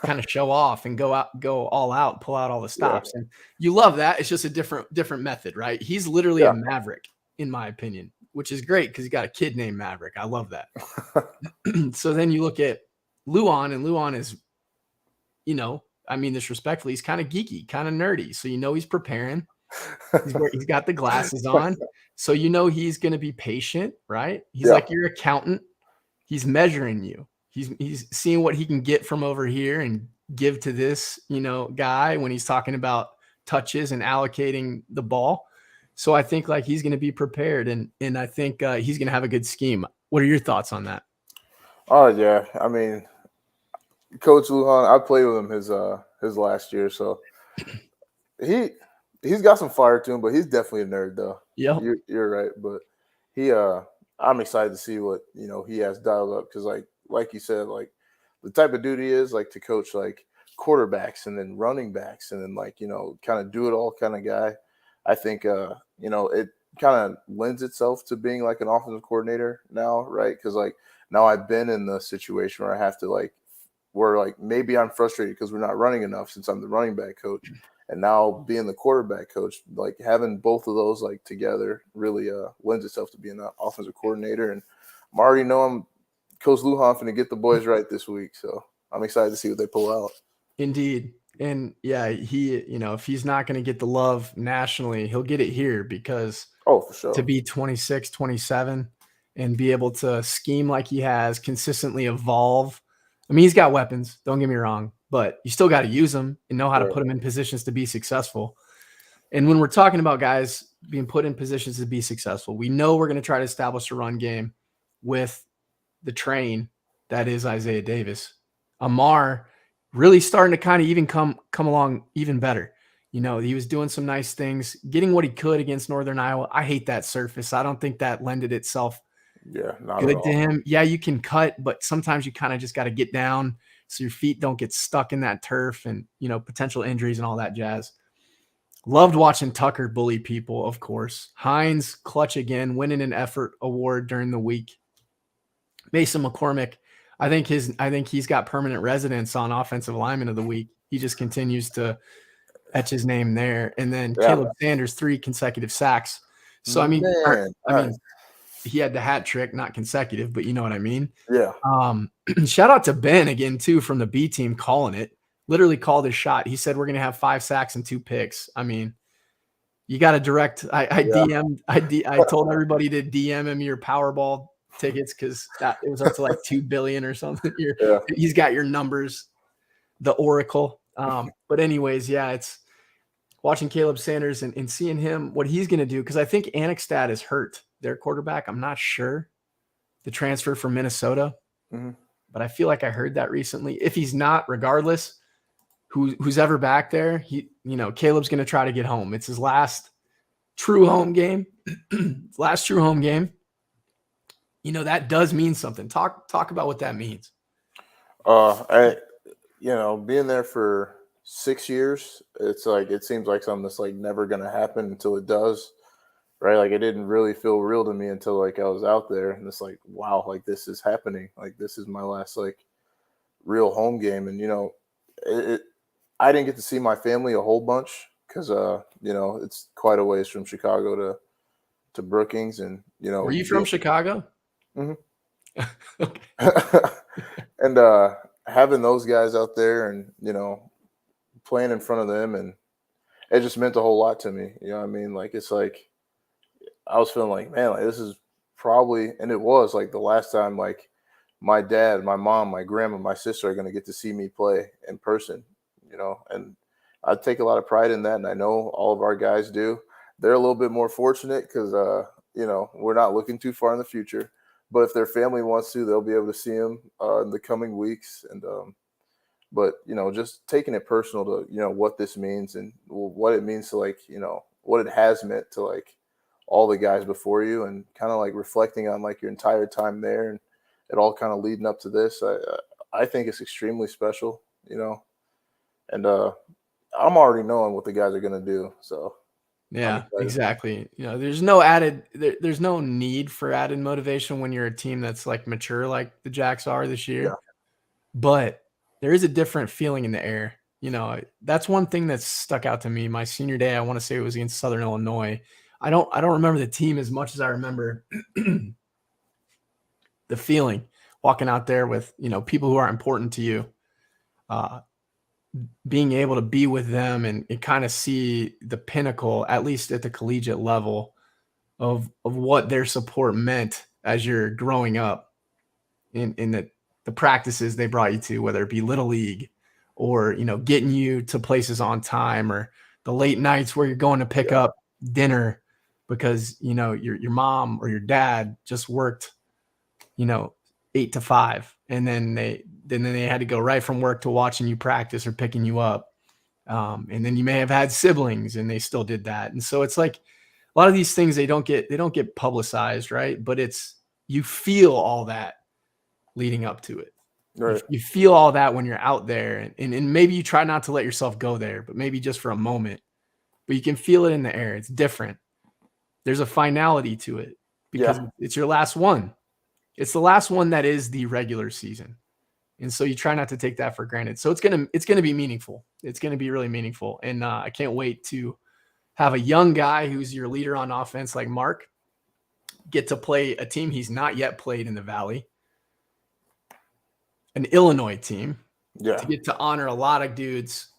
kind of show off and go all out, pull out all the stops. And you love that. It's just a different method, right? He's literally a maverick, in my opinion, which is great because he got a kid named Maverick. I love that. So then you look at Luan, and Luan is, I mean this respectfully, he's kind of geeky, kind of nerdy. So he's preparing. He's got the glasses on. So he's going to be patient, right? He's like your accountant. He's measuring you. He's seeing what he can get from over here and give to this, guy when he's talking about touches and allocating the ball. So I think like he's going to be prepared, and I think he's going to have a good scheme. What are your thoughts on that? Oh yeah, I mean, Coach Lujan, I played with him his last year, so he's got some fire to him, but he's definitely a nerd though. Yeah, you're right, but I'm excited to see what he has dialed up because like you said, like the type of dude he is, like to coach like quarterbacks and then running backs and then kind of do it all kind of guy. I think it kind of lends itself to being like an offensive coordinator now, right? Because like now I've been in the situation where I have to where maybe I'm frustrated because we're not running enough since I'm the running back coach, and now being the quarterback coach, like having both of those together really lends itself to being an offensive coordinator. And I'm already know Coach Lujan finna get the boys right this week, so I'm excited to see what they pull out. Indeed. And yeah, he, if he's not going to get the love nationally, he'll get it here because for sure. To be 26, 27 and be able to scheme like he has, consistently evolve. I mean, he's got weapons, don't get me wrong, but you still got to use them and know how to put them in positions to be successful. And when we're talking about guys being put in positions to be successful, we know we're going to try to establish a run game with the train that is Isaiah Davis. Amar really starting to kind of even come along even better. He was doing some nice things, getting what he could against Northern Iowa. I hate that surface. I don't think that lended itself good to him. Yeah, you can cut, but sometimes you kind of just got to get down so your feet don't get stuck in that turf and, potential injuries and all that jazz. Loved watching Tucker bully people, of course. Hines clutch again, winning an effort award during the week. Mason McCormick, I think he's got permanent residence on offensive lineman of the week. He just continues to etch his name there. And then Caleb Sanders, 3 consecutive sacks. So, I mean, he had the hat trick, not consecutive, but you know what I mean? Yeah. Shout out to Ben again, too, from the B team calling it. Literally called his shot. He said, we're going to have 5 sacks and 2 picks. I mean, you got to direct. I told everybody to DM him your Powerball tickets because it was up to like 2 billion or something. He's got your numbers, the Oracle. But anyways, it's watching Caleb Sanders and seeing him, what he's going to do. Because I think Anecdotes is hurt, their quarterback. I'm not sure, the transfer from Minnesota. Mm-hmm. But I feel like I heard that recently. If he's not, regardless, who's ever back there, Caleb's going to try to get home. It's his last true home game. That does mean something. Talk about what that means. Being there for 6 years, it's it seems like something that's never going to happen until it does, right? Like it didn't really feel real to me until I was out there, and it's wow, this is happening. This is my last real home game, and I didn't get to see my family a whole bunch because it's quite a ways from Chicago to Brookings, and Were you from Chicago? Mm-hmm. Okay. And having those guys out there and playing in front of them, and it just meant a whole lot to me. You know what I mean? It's I was feeling man, this is probably, and it was the last time my dad, my mom, my grandma, my sister are going to get to see me play in person, and I take a lot of pride in that. And I know all of our guys do. They're a little bit more fortunate because, we're not looking too far in the future, but if their family wants to, they'll be able to see them in the coming weeks. And but just taking it personal to what this means and what it means to like what it has meant to like all the guys before you, and kind of like reflecting on like your entire time there and it all kind of leading up to this. I think it's extremely special, and I'm already knowing what the guys are gonna do, so I'm Yeah, excited. exactly. There's no need for added motivation when you're a team that's like mature like the Jacks are this Yeah, year. But there is a different feeling in the air. That's one thing that's stuck out to me. My senior day, I want to say it was against Southern Illinois. I don't remember the team as much as I remember the feeling walking out there with, people who are important to you. Being able to be with them and kind of see the pinnacle, at least at the collegiate level, of what their support meant as you're growing up in the practices they brought you to, whether it be little league or getting you to places on time, or the late nights where you're going to pick yeah, up dinner because your mom or your dad just worked 8 to 5, and then they had to go right from work to watching you practice or picking you up. And then you may have had siblings and they still did that. And so it's like a lot of these things, they don't get publicized, right? But you feel all that leading up to it. right, You feel all that when you're out there, and maybe you try not to let yourself go there, but maybe just for a moment, but you can feel it in the air. It's different. There's a finality to it because yeah, it's your last one. It's the last one that is the regular season. And so you try not to take that for granted. So it's gonna be meaningful. It's gonna be really meaningful, and I can't wait to have a young guy who's your leader on offense like Mark get to play a team he's not yet played in the Valley, an Illinois team, yeah, to get to honor a lot of dudes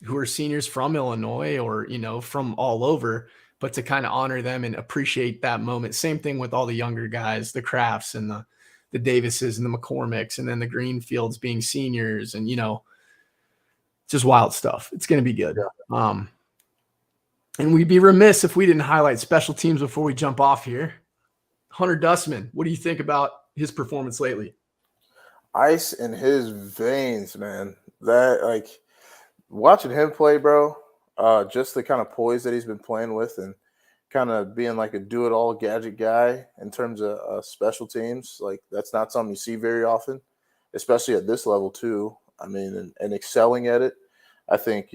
who are seniors from Illinois or from all over, but to kind of honor them and appreciate that moment. Same thing with all the younger guys, the Crafts and the Davises and the McCormicks, and then the Greenfields being seniors, and just wild stuff. It's going to be good. yeah. And we'd be remiss if we didn't highlight special teams before we jump off here. Hunter Dustman, what do you think about his performance lately? Ice in his veins, man. That like watching him play, bro. Just the kind of poise that he's been playing with, and kind of being like a do-it-all gadget guy in terms of special teams. Like that's not something you see very often, especially at this level too. I mean, and excelling at it. I think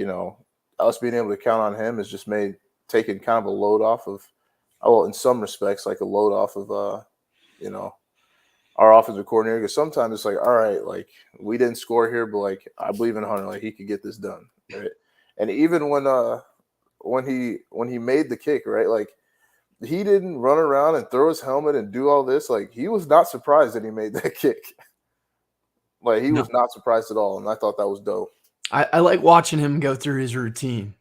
us being able to count on him has just made taking kind of a load off of, well, in some respects, like a load off of you know our offensive coordinator. Because sometimes it's like, all right, like we didn't score here, but like I believe in Hunter, like he could get this done, right? And even when he made the kick, right, like he didn't run around and throw his helmet and do all this. Like he was not surprised that he made that kick. Like he No. was not surprised at all, and I thought that was dope. I like watching him go through his routine.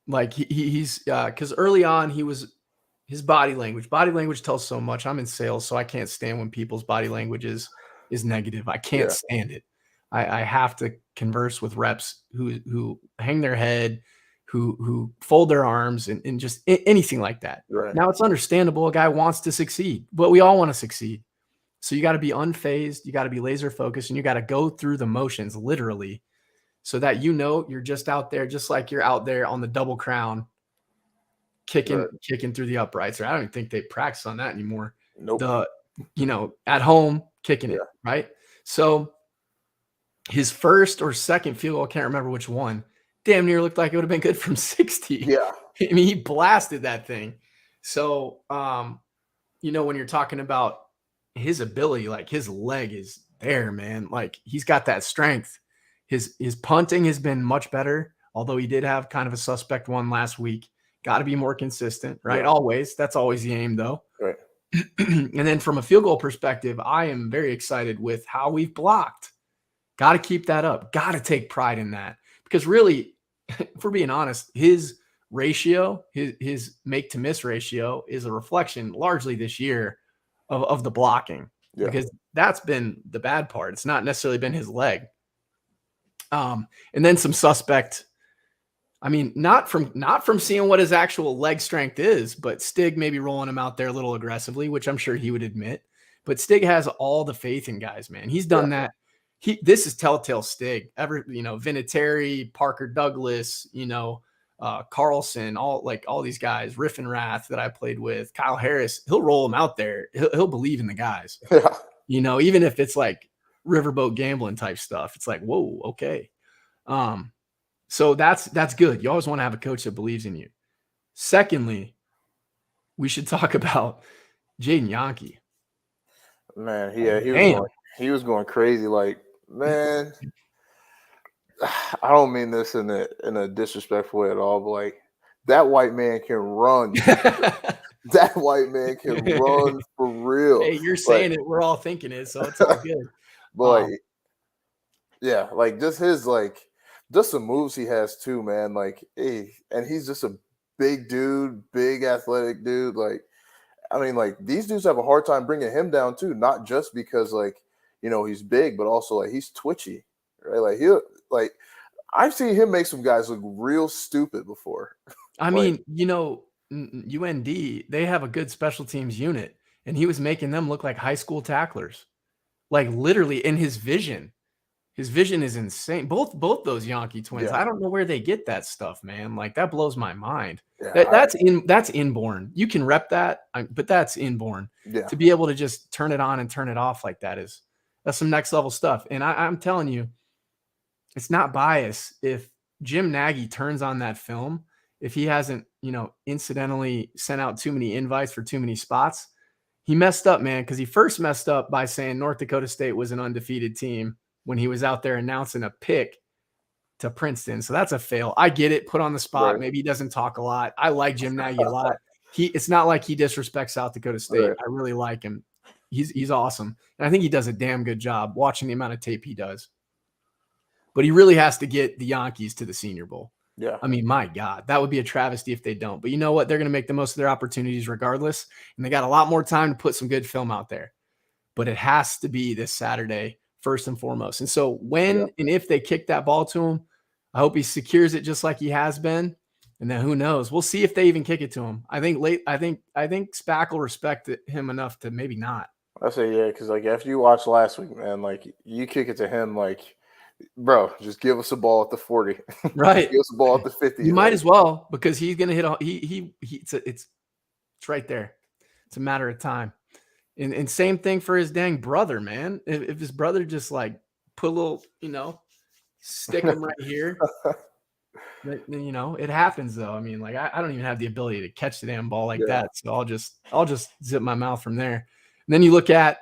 Like he's because early on his body language tells so much. I'm in sales, so I can't stand when people's body language is negative. I can't Yeah, stand it. I have to converse with reps who hang their head, who fold their arms, and just anything like that. right. Now it's understandable. A guy wants to succeed, but we all want to succeed. So you got to be unfazed, you got to be laser focused, and you got to go through the motions literally, so that you're just out there, just like you're out there on the double crown, Right. kicking through the uprights. Or I don't even think they practice on that anymore. Nope. At home kicking it, Yeah. right? So his first or second field goal, I can't remember which one, damn near looked like it would have been good from 60. Yeah. I mean, he blasted that thing. So, when you're talking about his ability, like his leg is there, man. Like he's got that strength. His punting has been much better, although he did have kind of a suspect one last week. Got to be more consistent, right? Yeah. Always. That's always the aim, though. Right. And then from a field goal perspective, I am very excited with how we've blocked. Got to keep that up. Got to take pride in that, because really, if we're being honest, his ratio, his make to miss ratio, is a reflection largely this year of the blocking, Yeah. because that's been the bad part. It's not necessarily been his leg. And then some suspect. I mean, not from seeing what his actual leg strength is, but Stig maybe rolling him out there a little aggressively, which I'm sure he would admit. But Stig has all the faith in guys, man. He's done that. this is telltale Stig. Vinatieri, Parker Douglas, Carlson, all these guys, Riff and Rath that I played with, Kyle Harris, he'll roll them out there. He'll believe in the guys. Yeah. Even if it's like riverboat gambling type stuff, it's like, whoa, okay. So that's good. You always want to have a coach that believes in you. Secondly, we should talk about Jaden Yankee. Man, he was going crazy. Like, man, I don't mean this in a disrespectful way at all, but like, that white man can run. That white man can run for real. Hey, you're saying it. We're all thinking it, so it's all good. But yeah, like just the moves he has too, man. Like, hey, and he's just a big dude, big athletic dude. Like, I mean, like these dudes have a hard time bringing him down too, not just because he's big, but also like he's twitchy, right? Like I've seen him make some guys look real stupid before. I mean, UND, they have a good special teams unit, and he was making them look like high school tacklers. Like literally in his vision is insane. Both those Yankee twins. Yeah. I don't know where they get that stuff, man. Like that blows my mind. Yeah, that's inborn. You can rep that, but that's inborn. Yeah. To be able to just turn it on and turn it off like that's some next level stuff. And I'm telling you, it's not bias. If Jim Nagy turns on that film, if he hasn't, incidentally sent out too many invites for too many spots, he messed up, man. Because he first messed up by saying North Dakota State was an undefeated team when he was out there announcing a pick to Princeton. So that's a fail. I get it. Put on the spot. Right. Maybe he doesn't talk a lot. I like Jim Nagy a lot. It's not like he disrespects South Dakota State. Right. I really like him. He's awesome. And I think he does a damn good job watching the amount of tape he does. But he really has to get the Yankees to the Senior Bowl. Yeah. I mean, my God, that would be a travesty if they don't. But you know what? They're going to make the most of their opportunities regardless. And they got a lot more time to put some good film out there. But it has to be this Saturday, first and foremost. And so when and if they kick that ball to him, I hope he secures it just like he has been. And then who knows? We'll see if they even kick it to him. I think Spack will respect him enough to maybe not. I say yeah, because like after you watched last week, man, like you kick it to him, like, bro, just give us a ball at the 40. Right. Give us a ball at the 50. You might as well, because he's gonna hit it's right there. It's a matter of time. And same thing for his dang brother, man. If his brother just like put a little, stick him right here. Then, it happens though. I mean, like I don't even have the ability to catch the damn ball like that. So I'll just zip my mouth from there. And then you look at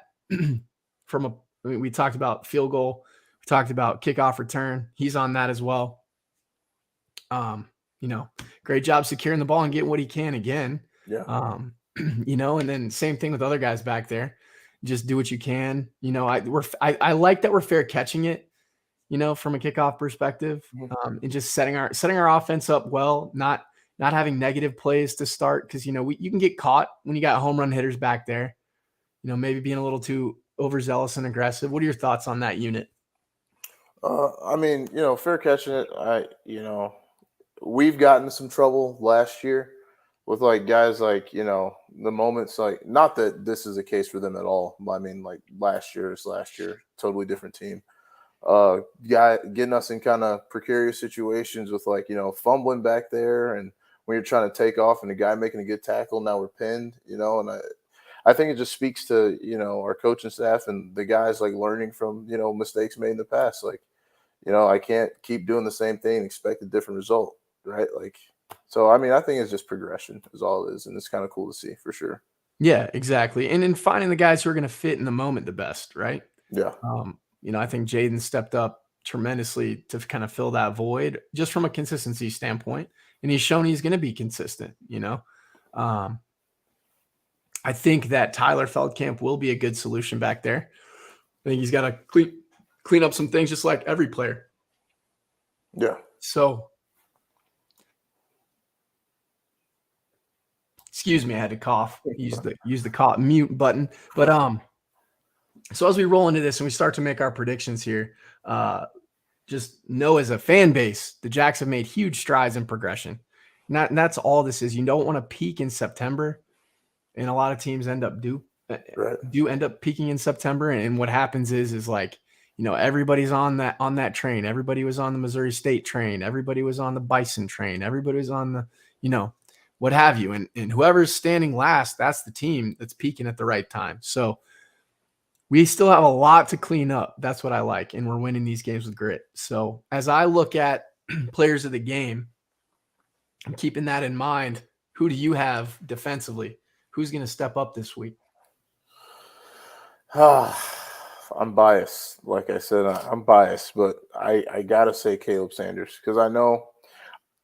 we talked about field goal, we talked about kickoff return. He's on that as well. Great job securing the ball and getting what he can again. Yeah. And then same thing with other guys back there. Just do what you can. I like that we're fair catching it, from a kickoff perspective, and just setting our offense up well, not having negative plays to start. Cause you can get caught when you got home run hitters back there, maybe being a little too overzealous and aggressive. What are your thoughts on that unit? I mean, fair catching it. We've gotten some trouble last year with like guys like, the moments, like, not that this is a case for them at all. I mean, like last year, totally different team. Guy getting us in kind of precarious situations with like, fumbling back there, and when you're trying to take off and the guy making a good tackle, now we're pinned, and I think it just speaks to, our coaching staff and the guys like learning from, mistakes made in the past. Like, I can't keep doing the same thing and expect a different result. Right. Like, so, I mean, I think it's just progression is all it is. And it's kind of cool to see for sure. Yeah, exactly. And in finding the guys who are going to fit in the moment the best. Right. Yeah. I think Jaden stepped up tremendously to kind of fill that void just from a consistency standpoint. And he's shown he's going to be consistent, I think that Tyler Feldkamp will be a good solution back there. I think he's got to clean up some things just like every player. Yeah. So, excuse me, I had to cough. Use the cough mute button. But so as we roll into this and we start to make our predictions here, just know as a fan base, the Jacks have made huge strides in progression. And that's all this is. You don't want to peak in September. And a lot of teams do end up peaking in September. And what happens is like, everybody's on that train. Everybody was on the Missouri State train. Everybody was on the Bison train. Everybody was on the, what have you. And whoever's standing last, that's the team that's peaking at the right time. So we still have a lot to clean up. That's what I like. And we're winning these games with grit. So as I look at players of the game, I'm keeping that in mind. Who do you have defensively? Who's going to step up this week? I'm biased. Like I said, I'm biased, but I got to say Caleb Sanders, because I know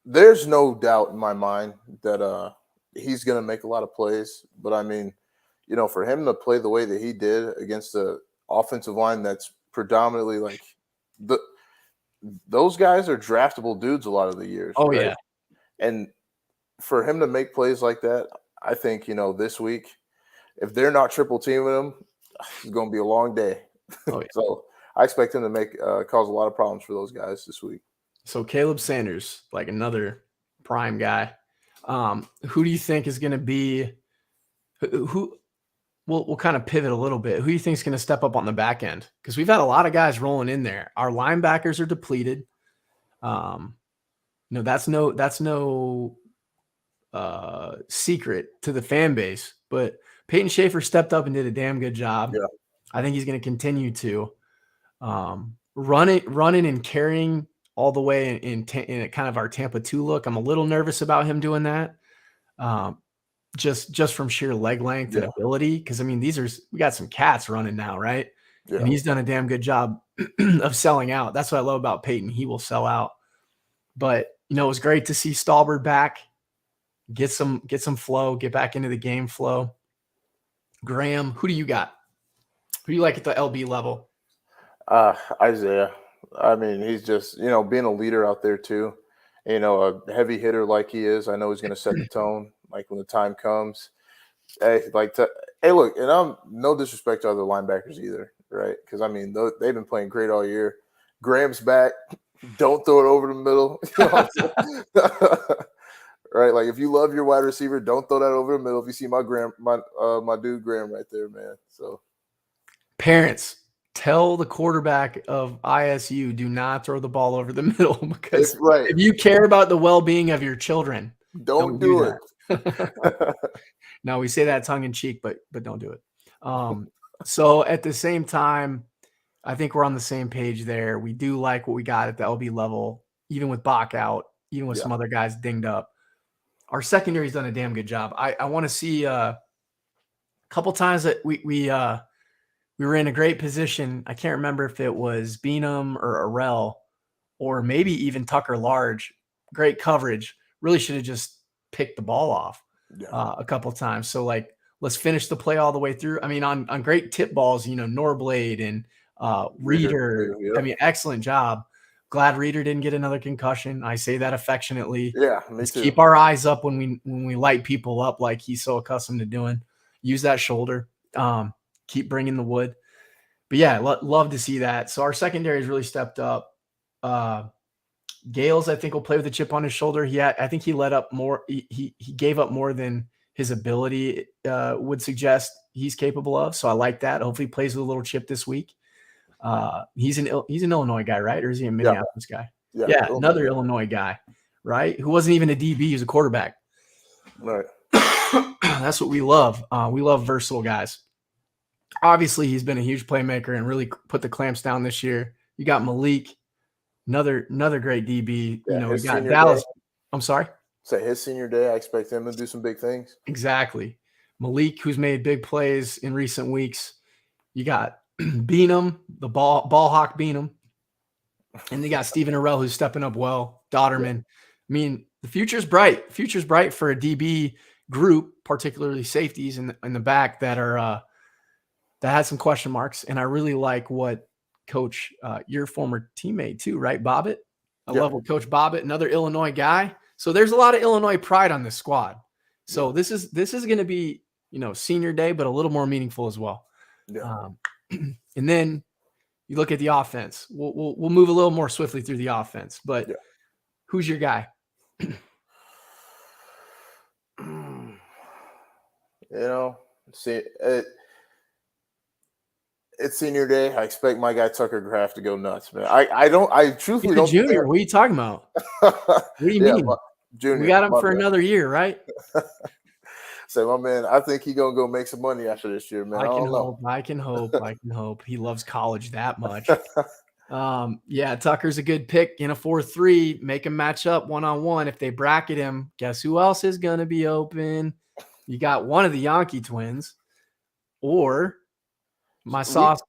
there's no doubt in my mind that he's going to make a lot of plays. But I mean, for him to play the way that he did against the offensive line that's predominantly like those guys are draftable dudes a lot of the years. Oh, right? yeah. And for him to make plays like that, I think, this week, if they're not triple teaming him, it's going to be a long day. Oh, yeah. So I expect him to cause a lot of problems for those guys this week. So Caleb Sanders, like another prime guy. Who do you think is going to be who we'll kind of pivot a little bit. Who do you think is going to step up on the back end? Because we've had a lot of guys rolling in there. Our linebackers are depleted. That's no secret to the fan base, but Peyton Schaefer stepped up and did a damn good job. Yeah. I think he's going to continue to running and carrying all the way in kind of our Tampa 2 look. I'm a little nervous about him doing that. Just from sheer leg length and ability. Because I mean, we got some cats running now, right? Yeah. And he's done a damn good job of selling out. That's what I love about Peyton. He will sell out. But it was great to see Stallbird back, get some flow, get back into the game flow. Graham, who do you got? Who do you like at the LB level? Isaiah. I mean, he's just, being a leader out there too. A heavy hitter like he is. I know he's going to set the tone, like when the time comes. Hey, look, and I'm no disrespect to other linebackers either, right? Because I mean, they've been playing great all year. Graham's back. Don't throw it over the middle. Right? Like if you love your wide receiver, don't throw that over the middle. If you see my dude Graham right there, man. So parents, tell the quarterback of ISU, do not throw the ball over the middle, because if you care about the well-being of your children, don't do it. No, we say that tongue in cheek, but don't do it. So at the same time, I think we're on the same page there. We do like what we got at the LB level, even with Bach out, even with some other guys dinged up. Our secondary's done a damn good job. I want to see a couple times that we were in a great position. I can't remember if it was Beanham or Arell or maybe even Tucker Large. Great coverage. Really should have just picked the ball off a couple times. So let's finish the play all the way through. I mean, on great tip balls, Norblade and Reeder. I mean, excellent job. Glad Reeder didn't get another concussion. I say that affectionately. Yeah, me too. Keep our eyes up when we light people up like he's so accustomed to doing. Use that shoulder. Keep bringing the wood. But yeah, love to see that. So our secondary has really stepped up. Gales, I think, will play with a chip on his shoulder. I think he let up more. He gave up more than his ability would suggest he's capable of. So I like that. Hopefully he plays with a little chip this week. He's an Illinois guy, right? Or is he a Minneapolis guy? Yeah, another Illinois guy, right? Who wasn't even a DB, he was a quarterback. Right. That's what we love. We love versatile guys. Obviously, he's been a huge playmaker and really put the clamps down this year. You got Malik, another great DB. We got Dallas. I'm sorry? Say his senior day, I expect him to do some big things. Exactly. Malik, who's made big plays in recent weeks. You got Beanham, the ball hawk Beanham. And you got Stephen Arell, who's stepping up well. Dodderman. Yeah. I mean, the future's bright. Future's bright for a DB group, particularly safeties in the back that are that had some question marks. And I really like what Coach, your former teammate too, right? Bobbitt. I love what Coach Bobbitt, another Illinois guy. So there's a lot of Illinois pride on this squad. So this is going to be, senior day, but a little more meaningful as well. Yeah. And then you look at the offense. We'll move a little more swiftly through the offense, but who's your guy? See, It's senior day. I expect my guy Tucker Kraft to go nuts, man. I He's truthfully a don't think junior. What are you talking about? What do you yeah, mean? We junior, got him my for bad. another year, right? Say, my man, I think he gonna go make some money after this year, man. I I can don't know. hope. I can hope. I can hope. He loves college that much. Yeah, Tucker's a good pick in a 4-3. Make him match up one-on-one. If they bracket him, guess who else is going to be open? You got one of the Yankee twins or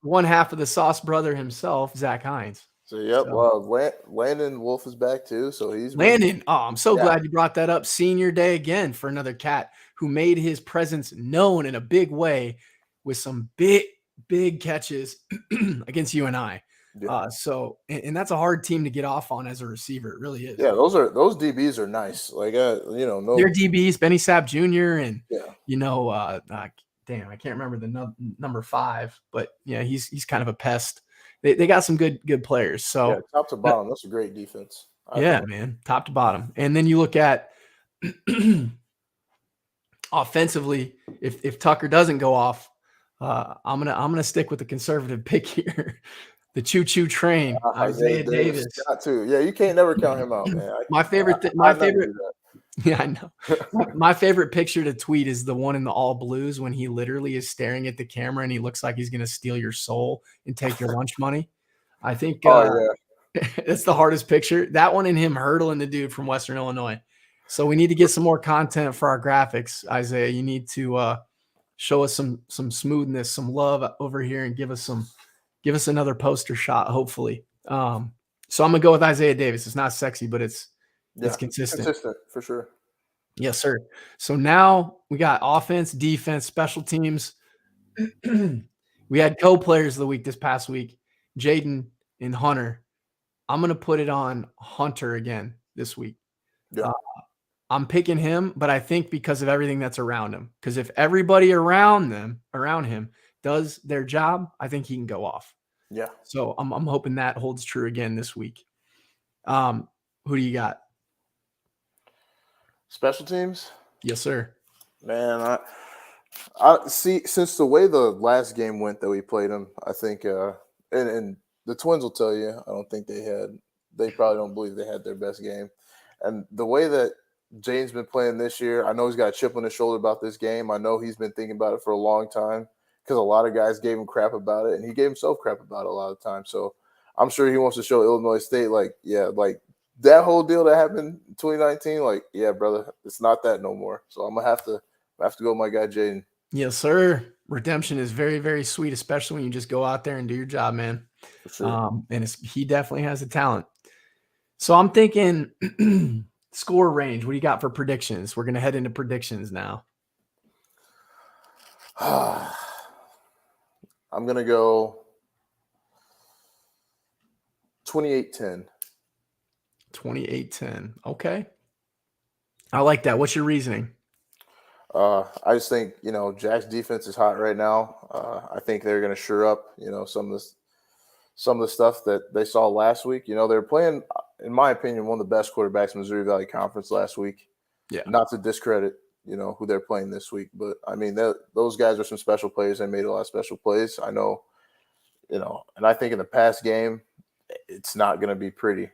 one half of the Sauce brother himself, Zach Hines. So yep, So, well, Landon Wolf is back too, so he's been Landon, I'm so glad you brought that up. Senior day again for another cat who made his presence known in a big way with some big catches against you and I. Yeah. And that's a hard team to get off on as a receiver. It really is. Yeah, those DBs are nice. Like no, They're DBs, Benny Sapp Jr. and yeah. Damn, I can't remember the number 5, but yeah, he's kind of a pest. They got some good players. So yeah, top to bottom, that's a great defense. Yeah, man, top to bottom. And then you look at offensively, if Tucker doesn't go off, I'm gonna stick with the conservative pick here. The choo-choo train, Isaiah Davis. Got to. Yeah, you can't never count him out, man. My favorite. Yeah, I know. My favorite picture to tweet is the one in the all blues when he literally is staring at the camera and he looks like he's gonna steal your soul and take your lunch money. I think. It's the hardest picture. That one and him hurdling the dude from Western Illinois. So we need to get some more content for our graphics, Isaiah. You need to show us some smoothness, some love over here, and give us another poster shot, hopefully. So I'm gonna go with Isaiah Davis. It's not sexy, but it's consistent. Consistent for sure. Yes, sir. So now we got offense, defense, special teams. We had co-players of the week this past week, Jaden and Hunter. I'm going to put it on Hunter again this week. Yeah. I'm picking him, but I think because of everything that's around him. Because if everybody around him does their job, I think he can go off. Yeah. So I'm hoping that holds true again this week. Who do you got? Special teams? Yes, sir. Man, I see, since the way the last game went that we played them, I think and the Twins will tell you, I don't think they probably don't believe they had their best game. And the way that Jane's been playing this year, I know he's got a chip on his shoulder about this game. I know he's been thinking about it for a long time because a lot of guys gave him crap about it, and he gave himself crap about it a lot of times. So I'm sure he wants to show Illinois State, like that whole deal that happened in 2019, like, yeah, brother, it's not that no more. So I'm gonna have to go with my guy Jaden. Yes, sir. Redemption is very, very sweet, especially when you just go out there and do your job, man. For sure. And he definitely has the talent. So I'm thinking score range. What do you got for predictions? We're going to head into predictions now. I'm going to go 28-10. 28-10. Okay. I like that. What's your reasoning? I just think, Jack's defense is hot right now. I think they're going to shore up, some of the stuff that they saw last week. They're playing, in my opinion, one of the best quarterbacks in Missouri Valley Conference last week. Yeah. Not to discredit, who they're playing this week, but I mean, those guys are some special players. They made a lot of special plays. I know, and I think in the past game, it's not going to be pretty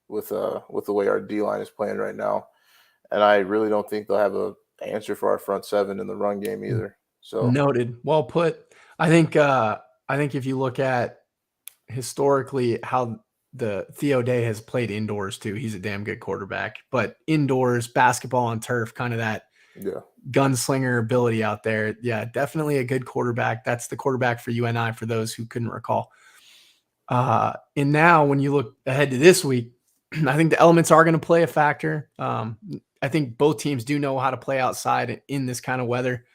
with the way our D-line is playing right now. And I really don't think they'll have a answer for our front seven in the run game either. So noted. Well put. I think if you look at historically how the Theo Day has played indoors too, he's a damn good quarterback. But indoors, basketball on turf, kind of that gunslinger ability out there. Yeah, definitely a good quarterback. That's the quarterback for UNI for those who couldn't recall. And now when you look ahead to this week, I think the elements are going to play a factor. I think both teams do know how to play outside in this kind of weather.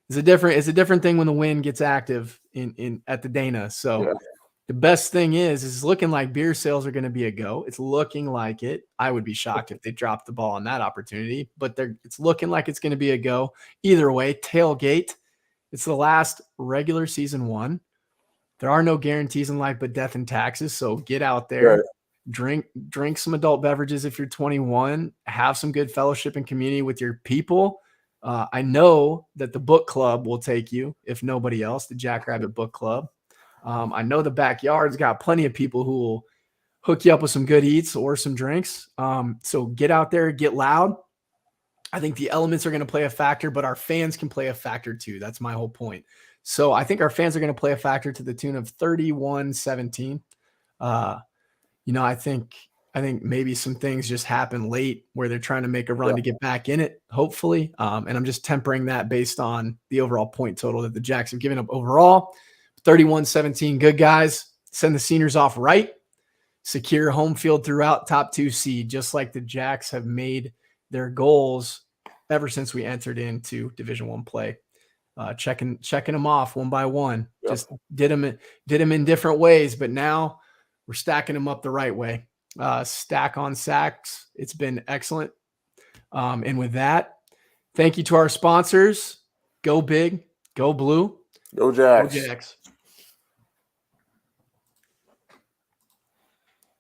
It's a different thing when the wind gets active at the Dana. So the best thing is it's looking like beer sales are going to be a go. It's looking like it. I would be shocked if they dropped the ball on that opportunity, but it's looking like it's going to be a go. Either way, tailgate. It's the last regular season one. There are no guarantees in life but death and taxes. So get out there. Right. Drink some adult beverages if you're 21, have some good fellowship and community with your people. I know that the book club will take you, if nobody else, the Jackrabbit Book Club. I know the backyard's got plenty of people who will hook you up with some good eats or some drinks. So get out there, get loud. I think the elements are going to play a factor, but our fans can play a factor too. That's my whole point. So I think our fans are going to play a factor to the tune of 31-17. I think maybe some things just happen late where they're trying to make a run to get back in it, hopefully. And I'm just tempering that based on the overall point total that the Jacks have given up overall. 31-17, good guys. Send the seniors off right. Secure home field throughout, top 2 seed, just like the Jacks have made their goals ever since we entered into Division I play. Checking them off one by one. Just did them in different ways, but now we're stacking them up the right way. Stack on sacks. It's been excellent. And with that, thank you to our sponsors. Go big, go blue, go Jacks. Go Jacks.